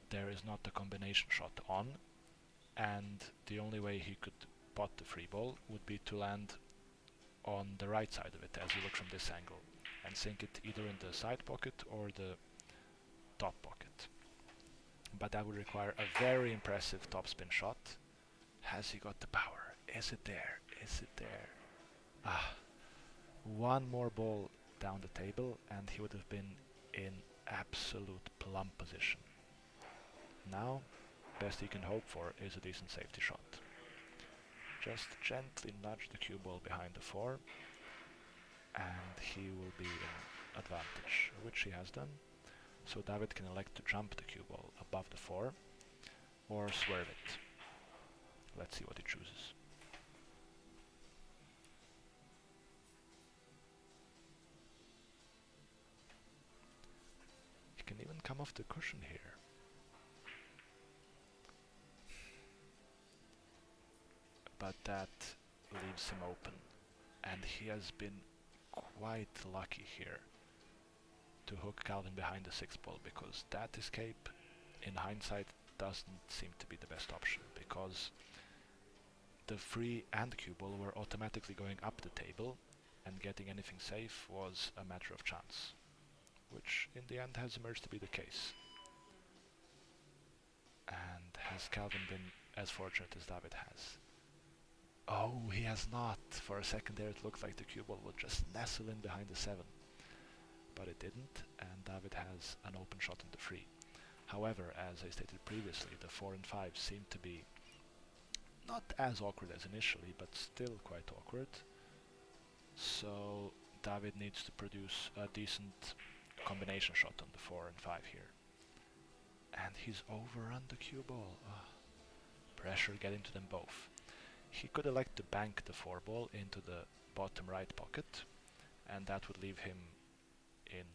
There is not a combination shot on, and the only way he could pot the 3 ball would be to land on the right side of it, as you look from this angle, and sink it either in the side pocket or the top pocket. But that would require a very impressive topspin shot. Has he got the power? Is it there? Is it there? Ah, one more ball down the table and he would have been in absolute plumb position. Now, best he can hope for is a decent safety shot. Just gently nudge the cue ball behind the 4 and he will be in advantage, which he has done. So David can elect to jump the cue ball above the 4 or swerve it. Let's see what he chooses. He can even come off the cushion here. But that leaves him open, and he has been quite lucky here to hook Calvin behind the 6 ball, because that escape in hindsight doesn't seem to be the best option, because the 3 and the cue ball were automatically going up the table, and getting anything safe was a matter of chance, which in the end has emerged to be the case. And has Calvin been as fortunate as David has? Oh, he has not. For a second there it looked like the cue ball would just nestle in behind the 7. But it didn't, and David has an open shot on the 3. However, as I stated previously, the 4 and 5 seem to be not as awkward as initially, but still quite awkward. So David needs to produce a decent combination shot on the 4 and 5 here. And he's overrun the cue ball. Pressure getting to them both. He could elect to bank the 4 ball into the bottom right pocket, and that would leave him in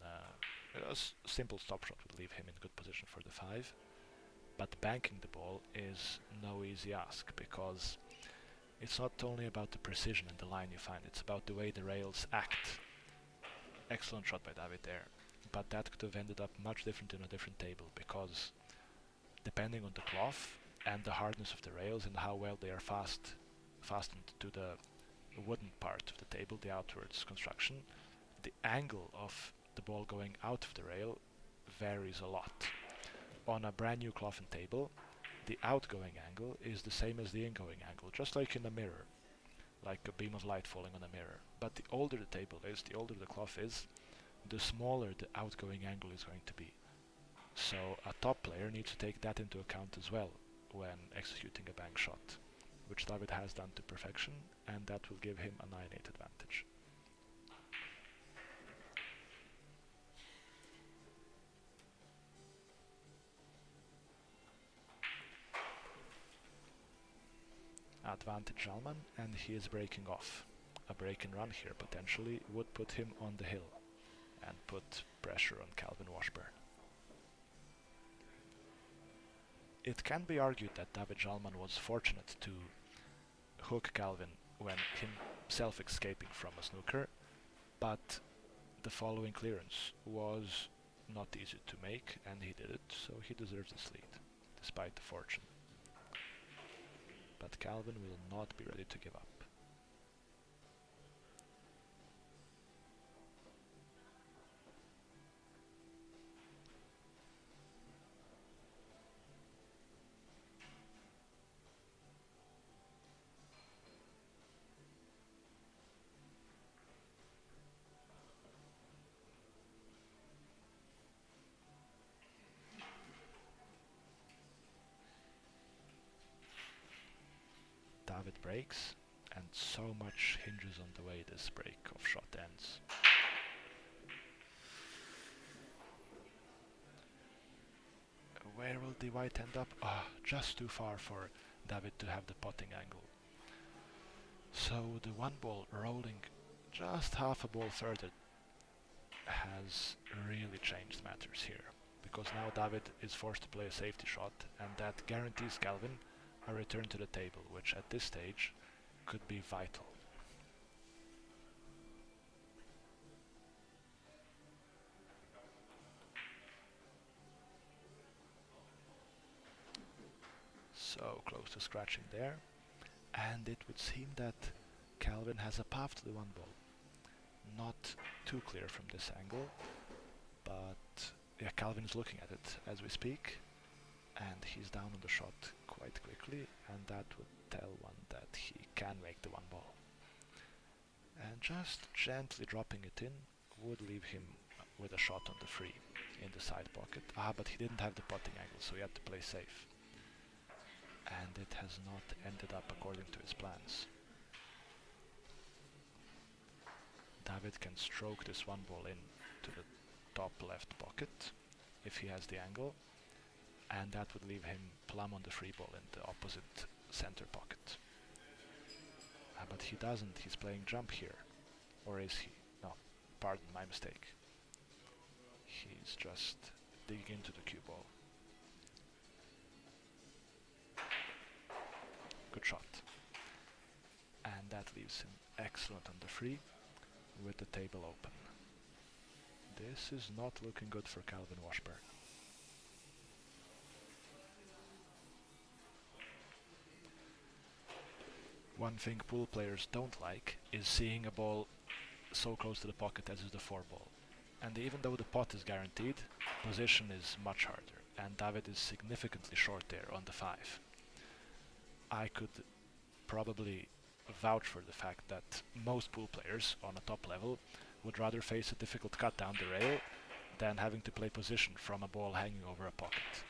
a simple stop shot would leave him in good position for the 5. But banking the ball is no easy ask, because it's not only about the precision and the line you find, it's about the way the rails act excellent shot by David there, but that could have ended up much different in a different table, because depending on the cloth and the hardness of the rails and how well they are fastened to the wooden part of the table, the outwards construction, the angle of the ball going out of the rail varies a lot. On a brand new cloth table, the outgoing angle is the same as the ingoing angle, just like in a mirror, like a beam of light falling on a mirror. But the older the table is, the older the cloth is, the smaller the outgoing angle is going to be. So a top player needs to take that into account as well when executing a bank shot, which David has done to perfection, and that will give him a 9-8 advantage. Advantage Žalman, and he is breaking off. A break and run here potentially would put him on the hill and put pressure on Calvin Washburn. It can be argued that David Žalman was fortunate to hook Calvin when himself escaping from a snooker, but the following clearance was not easy to make, and he did it, so he deserves this lead, despite the fortune. But Calvin will not be ready to give up. David breaks, and so much hinges on the way this break of shot ends. Where will the white end up? Just too far for David to have the potting angle. So the one ball rolling just half a ball further has really changed matters here, because now David is forced to play a safety shot, and that guarantees Calvin a return to the table, which at this stage could be vital. So close to scratching there, and it would seem that Calvin has a path to the one ball. Not too clear from this angle, but yeah, Calvin is looking at it as we speak, and he's down on the shot quite quickly, and that would tell one that he can make the one ball. And just gently dropping it in would leave him with a shot on the free in the side pocket. But he didn't have the potting angle, so he had to play safe. And it has not ended up according to his plans. David can stroke this one ball in to the top left pocket if he has the angle, and that would leave him plumb on the free ball in the opposite center pocket. But he doesn't, he's playing jump here. Or is he? No, pardon my mistake. He's just digging into the cue ball. Good shot. And that leaves him excellent on the free with the table open. This is not looking good for Calvin Washburn. One thing pool players don't like is seeing a ball so close to the pocket as is the 4 ball. And even though the pot is guaranteed, position is much harder, and David is significantly short there on the 5. I could probably vouch for the fact that most pool players on a top level would rather face a difficult cut down the rail than having to play position from a ball hanging over a pocket,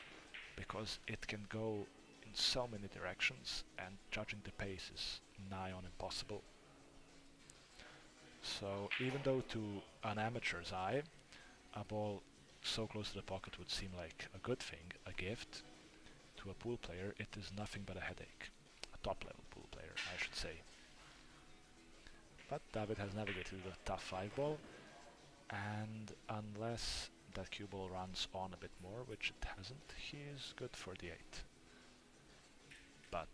because it can go in so many directions, and judging the pace is nigh on impossible. So even though to an amateur's eye a ball so close to the pocket would seem like a good thing, a gift, to a pool player it is nothing but a headache. A top level pool player, I should say. But David has navigated the tough 5 ball, and unless that cue ball runs on a bit more, which it hasn't, he is good for the 8. But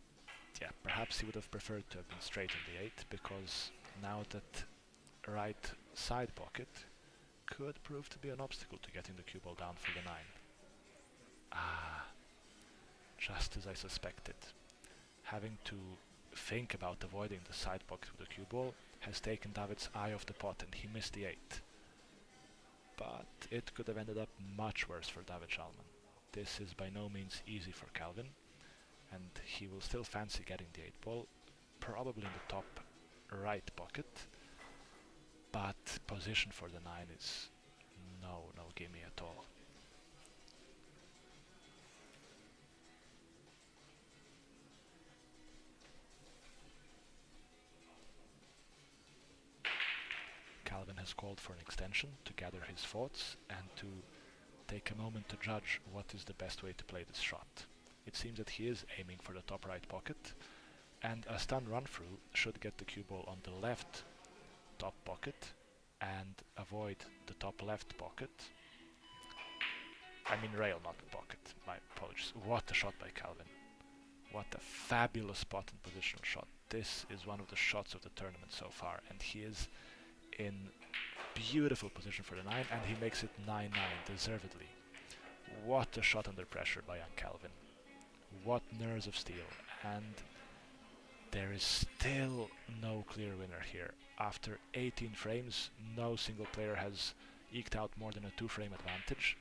yeah, perhaps he would have preferred to have been straight on the 8, because now that right side pocket could prove to be an obstacle to getting the cue ball down for the 9. Just as I suspected. Having to think about avoiding the side pocket with the cue ball has taken David's eye off the pot, and he missed the 8. But it could have ended up much worse for David Žalman. This is by no means easy for Calvin, and he will still fancy getting the 8 ball, probably in the top right pocket, but position for the 9 is no gimme at all. Calvin has called for an extension to gather his thoughts and to take a moment to judge what is the best way to play this shot. It seems that he is aiming for the top right pocket, and a stun run through should get the cue ball on the left top pocket and avoid the top left pocket. I mean rail, not pocket. My apologies. What a shot by Calvin. What a fabulous spot and positional shot. This is one of the shots of the tournament so far, and he is in beautiful position for the 9, and he makes it 9-9 deservedly. What a shot under pressure by young Calvin. What nerves of steel, and there is still no clear winner here. After 18 frames, no single player has eked out more than a 2-frame advantage,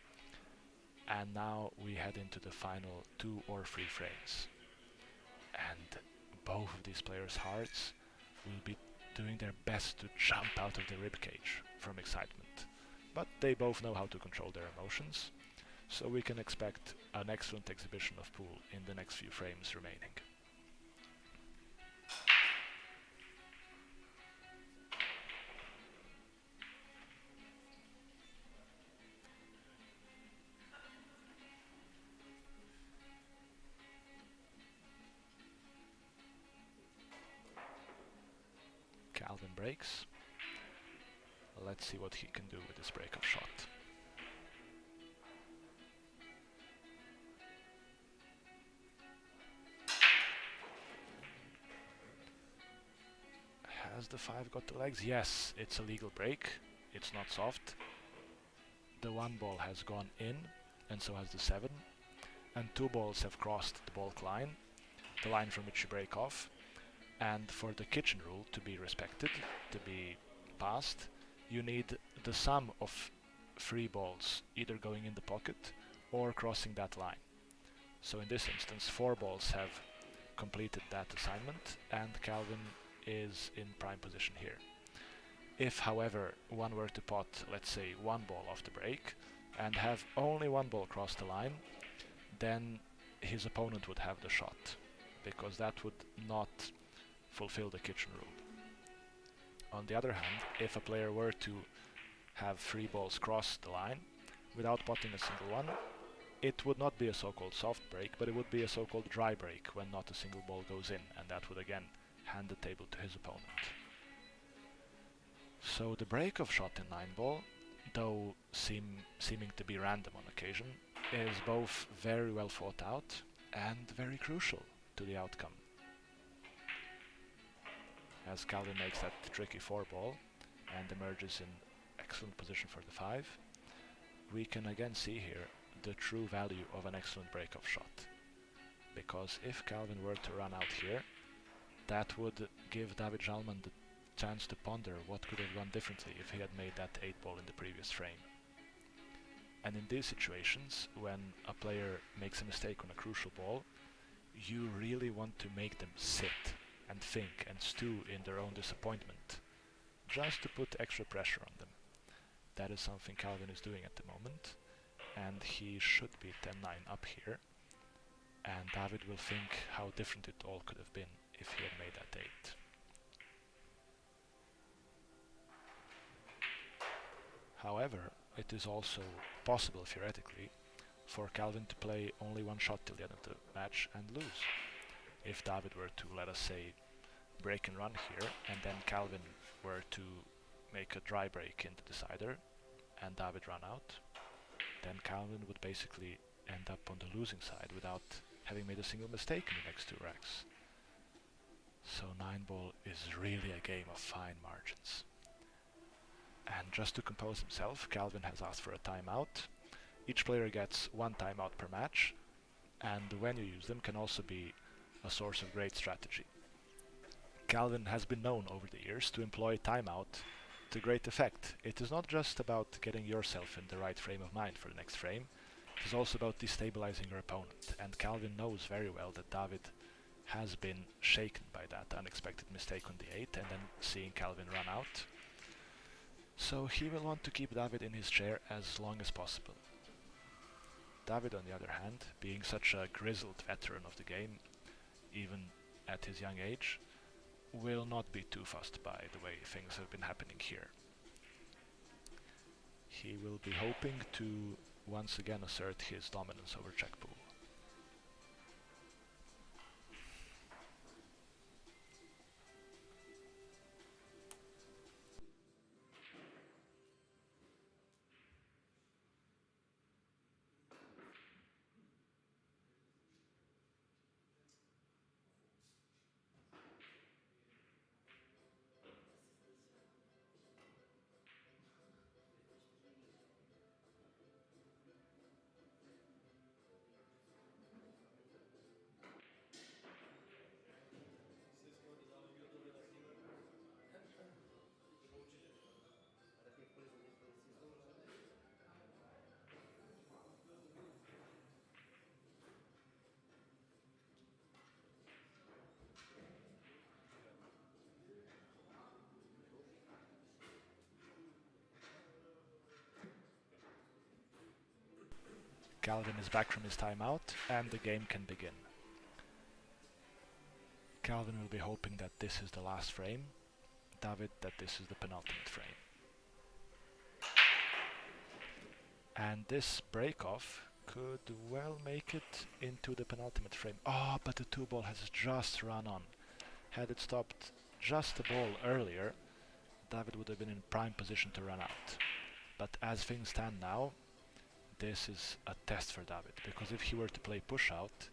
and now we head into the final 2 or 3 frames. And both of these players' hearts will be doing their best to jump out of the ribcage from excitement. But they both know how to control their emotions, so we can expect an excellent exhibition of pool in the next few frames remaining. Calvin breaks. Let's see what he can do with this break-off shot. Has the 5 got the legs? Yes, it's a legal break. It's not soft. The 1 ball has gone in, and so has the 7. And 2 balls have crossed the balk line, the line from which you break off. And for the kitchen rule to be respected, to be passed, you need the sum of 3 balls either going in the pocket or crossing that line. So in this instance, 4 balls have completed that assignment, and Calvin is in prime position here. If, however, one were to pot, let's say, 1 ball off the break and have only 1 ball cross the line, then his opponent would have the shot, because that would not fulfill the kitchen rule. On the other hand, if a player were to have 3 balls cross the line without potting a single one, it would not be a so-called soft break, but it would be a so-called dry break when not a single ball goes in, and that would again hand the table to his opponent. So the break-off shot in 9 ball, though seeming to be random on occasion, is both very well thought out and very crucial to the outcome. As Calvin makes that tricky 4 ball and emerges in excellent position for the 5, we can again see here the true value of an excellent break-off shot. Because if Calvin were to run out here, that would give David Žalman the chance to ponder what could have gone differently if he had made that 8 ball in the previous frame. And in these situations, when a player makes a mistake on a crucial ball, you really want to make them sit and think and stew in their own disappointment, just to put extra pressure on them. That is something Calvin is doing at the moment, and he should be 10-9 up here, and David will think how different it all could have been if he had made that 8. However, it is also possible, theoretically, for Calvin to play only 1 shot till the end of the match and lose. If David were to, let us say, break and run here, and then Calvin were to make a dry break in the decider, and David run out, then Calvin would basically end up on the losing side without having made a single mistake in the next 2 racks. So 9 ball is really a game of fine margins. And just to compose himself, Calvin has asked for a timeout. Each player gets one timeout per match, and when you use them can also be a source of great strategy. Calvin has been known over the years to employ timeout to great effect. It is not just about getting yourself in the right frame of mind for the next frame, it is also about destabilizing your opponent, and Calvin knows very well that David has been shaken by that unexpected mistake on the 8 and then seeing Calvin run out. So he will want to keep David in his chair as long as possible. David, on the other hand, being such a grizzled veteran of the game, even at his young age, will not be too fussed by the way things have been happening here. He will be hoping to once again assert his dominance over ČPTour. Calvin is back from his timeout, and the game can begin. Calvin will be hoping that this is the last frame, David that this is the penultimate frame. And this break-off could well make it into the penultimate frame. Oh, but the 2-ball has just run on. Had it stopped just a ball earlier, David would have been in prime position to run out. But as things stand now, this is a test for David, because if he were to play push-out,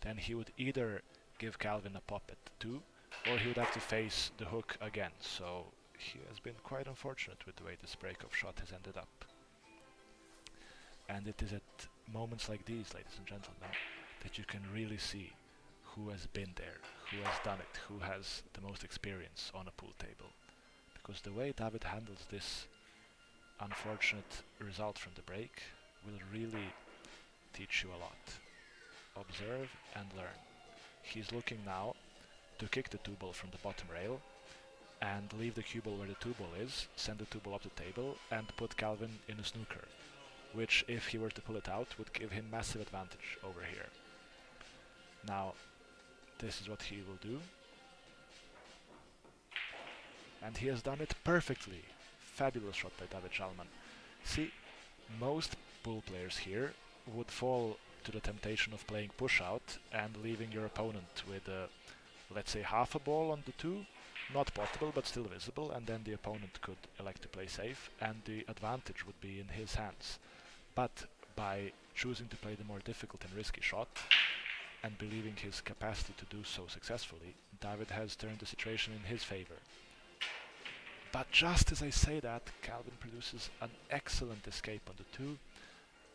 then he would either give Calvin a pop at 2, or he would have to face the hook again. So he has been quite unfortunate with the way this break-off shot has ended up. And it is at moments like these, ladies and gentlemen, that you can really see who has been there, who has done it, who has the most experience on a pool table. Because the way David handles this unfortunate result from the break will really teach you a lot. Observe and learn. He's looking now to kick the 2-ball from the bottom rail and leave the cue ball where the 2-ball is, send the 2-ball up the table and put Calvin in a snooker, which if he were to pull it out would give him massive advantage over here. Now this is what he will do, and he has done it perfectly. Fabulous shot by David Žalman. See, most pool players here would fall to the temptation of playing push out and leaving your opponent with let's say half a ball on the 2, not potable but still visible, and then the opponent could elect to play safe and the advantage would be in his hands. But by choosing to play the more difficult and risky shot and believing his capacity to do so successfully, David has turned the situation in his favor. But just as I say that, Calvin produces an excellent escape on the 2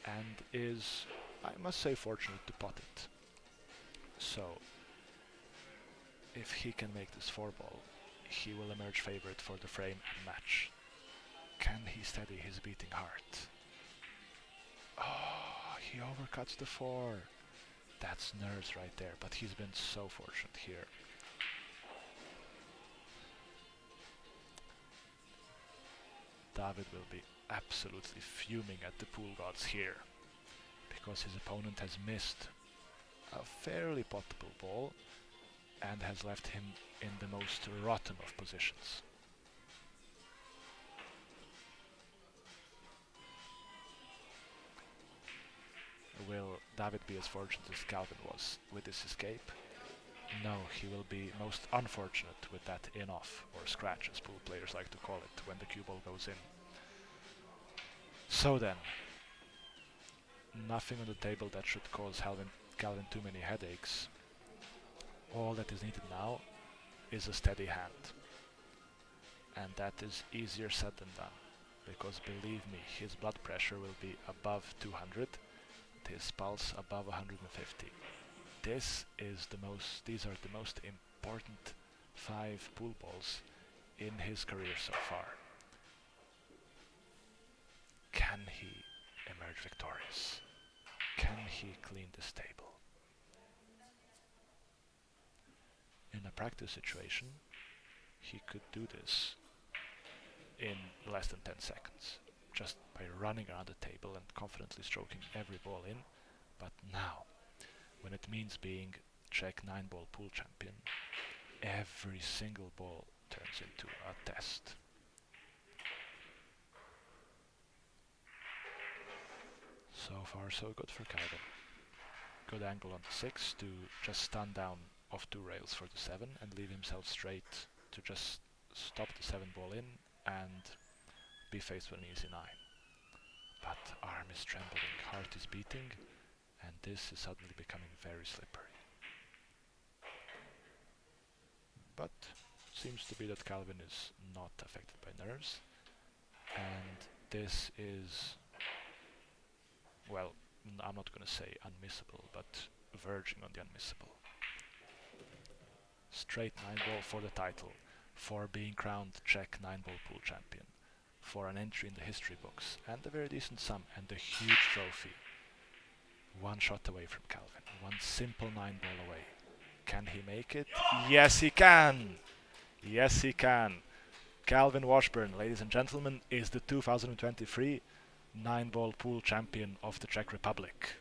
and is, I must say, fortunate to pot it. So, if he can make this 4-ball, he will emerge favorite for the frame and match. Can he steady his beating heart? Oh, he overcuts the 4. That's nerves right there, but he's been so fortunate here. David will be absolutely fuming at the pool gods here, because his opponent has missed a fairly potable ball and has left him in the most rotten of positions. Will David be as fortunate as Calvin was with this escape? No, he will be most unfortunate with that in-off, or scratch as pool players like to call it, when the cue ball goes in. So then, nothing on the table that should cause Calvin too many headaches. All that is needed now is a steady hand. And that is easier said than done. because believe me, his blood pressure will be above 200, his pulse above 150. These are the most important 5 pool balls in his career so far. Can he emerge victorious? Can he clean this table? In a practice situation, he could do this in less than 10 seconds, just by running around the table and confidently stroking every ball in. But now, when it means being Czech 9-ball pool champion, every single ball turns into a test. So far so good for Calvin. Good angle on the 6 to just stun down off 2 rails for the 7 and leave himself straight to just stop the 7 ball in and be faced with an easy 9. But arm is trembling, heart is beating, and this is suddenly becoming very slippery. But seems to be that Calvin is not affected by nerves, and this is, well, I'm not going to say unmissable, but verging on the unmissable. Straight 9-ball for the title, for being crowned Czech 9-ball pool champion, for an entry in the history books, and a very decent sum, and a huge trophy. One shot away from Calvin, one simple 9-ball away. Can he make it? Yes, he can! Yes, he can. Calvin Washburn, ladies and gentlemen, is the 2023 9-ball pool champion of the Czech Republic.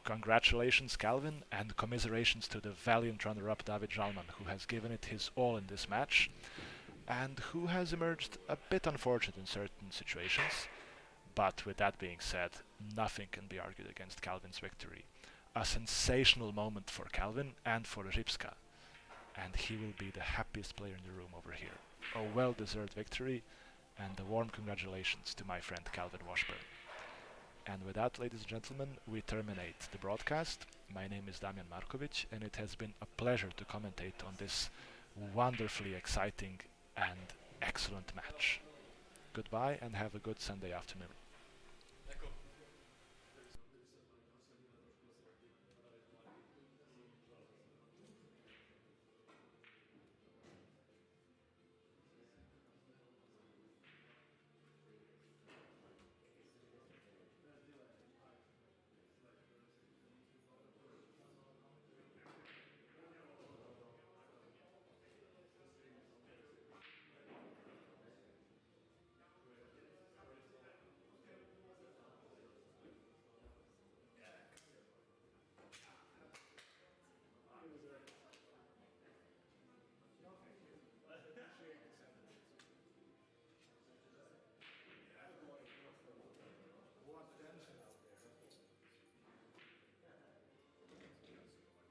Congratulations, Calvin, and commiserations to the valiant runner-up David Žalman, who has given it his all in this match, and who has emerged a bit unfortunate in certain situations. But with that being said, nothing can be argued against Calvin's victory. A sensational moment for Calvin and for Rybska, and he will be the happiest player in the room over here. A well-deserved victory, and a warm congratulations to my friend Calvin Washburn. And with that, ladies and gentlemen, we terminate the broadcast. My name is Damian Markovic, and it has been a pleasure to commentate on this wonderfully exciting and excellent match. Goodbye and have a good Sunday afternoon. D'accord.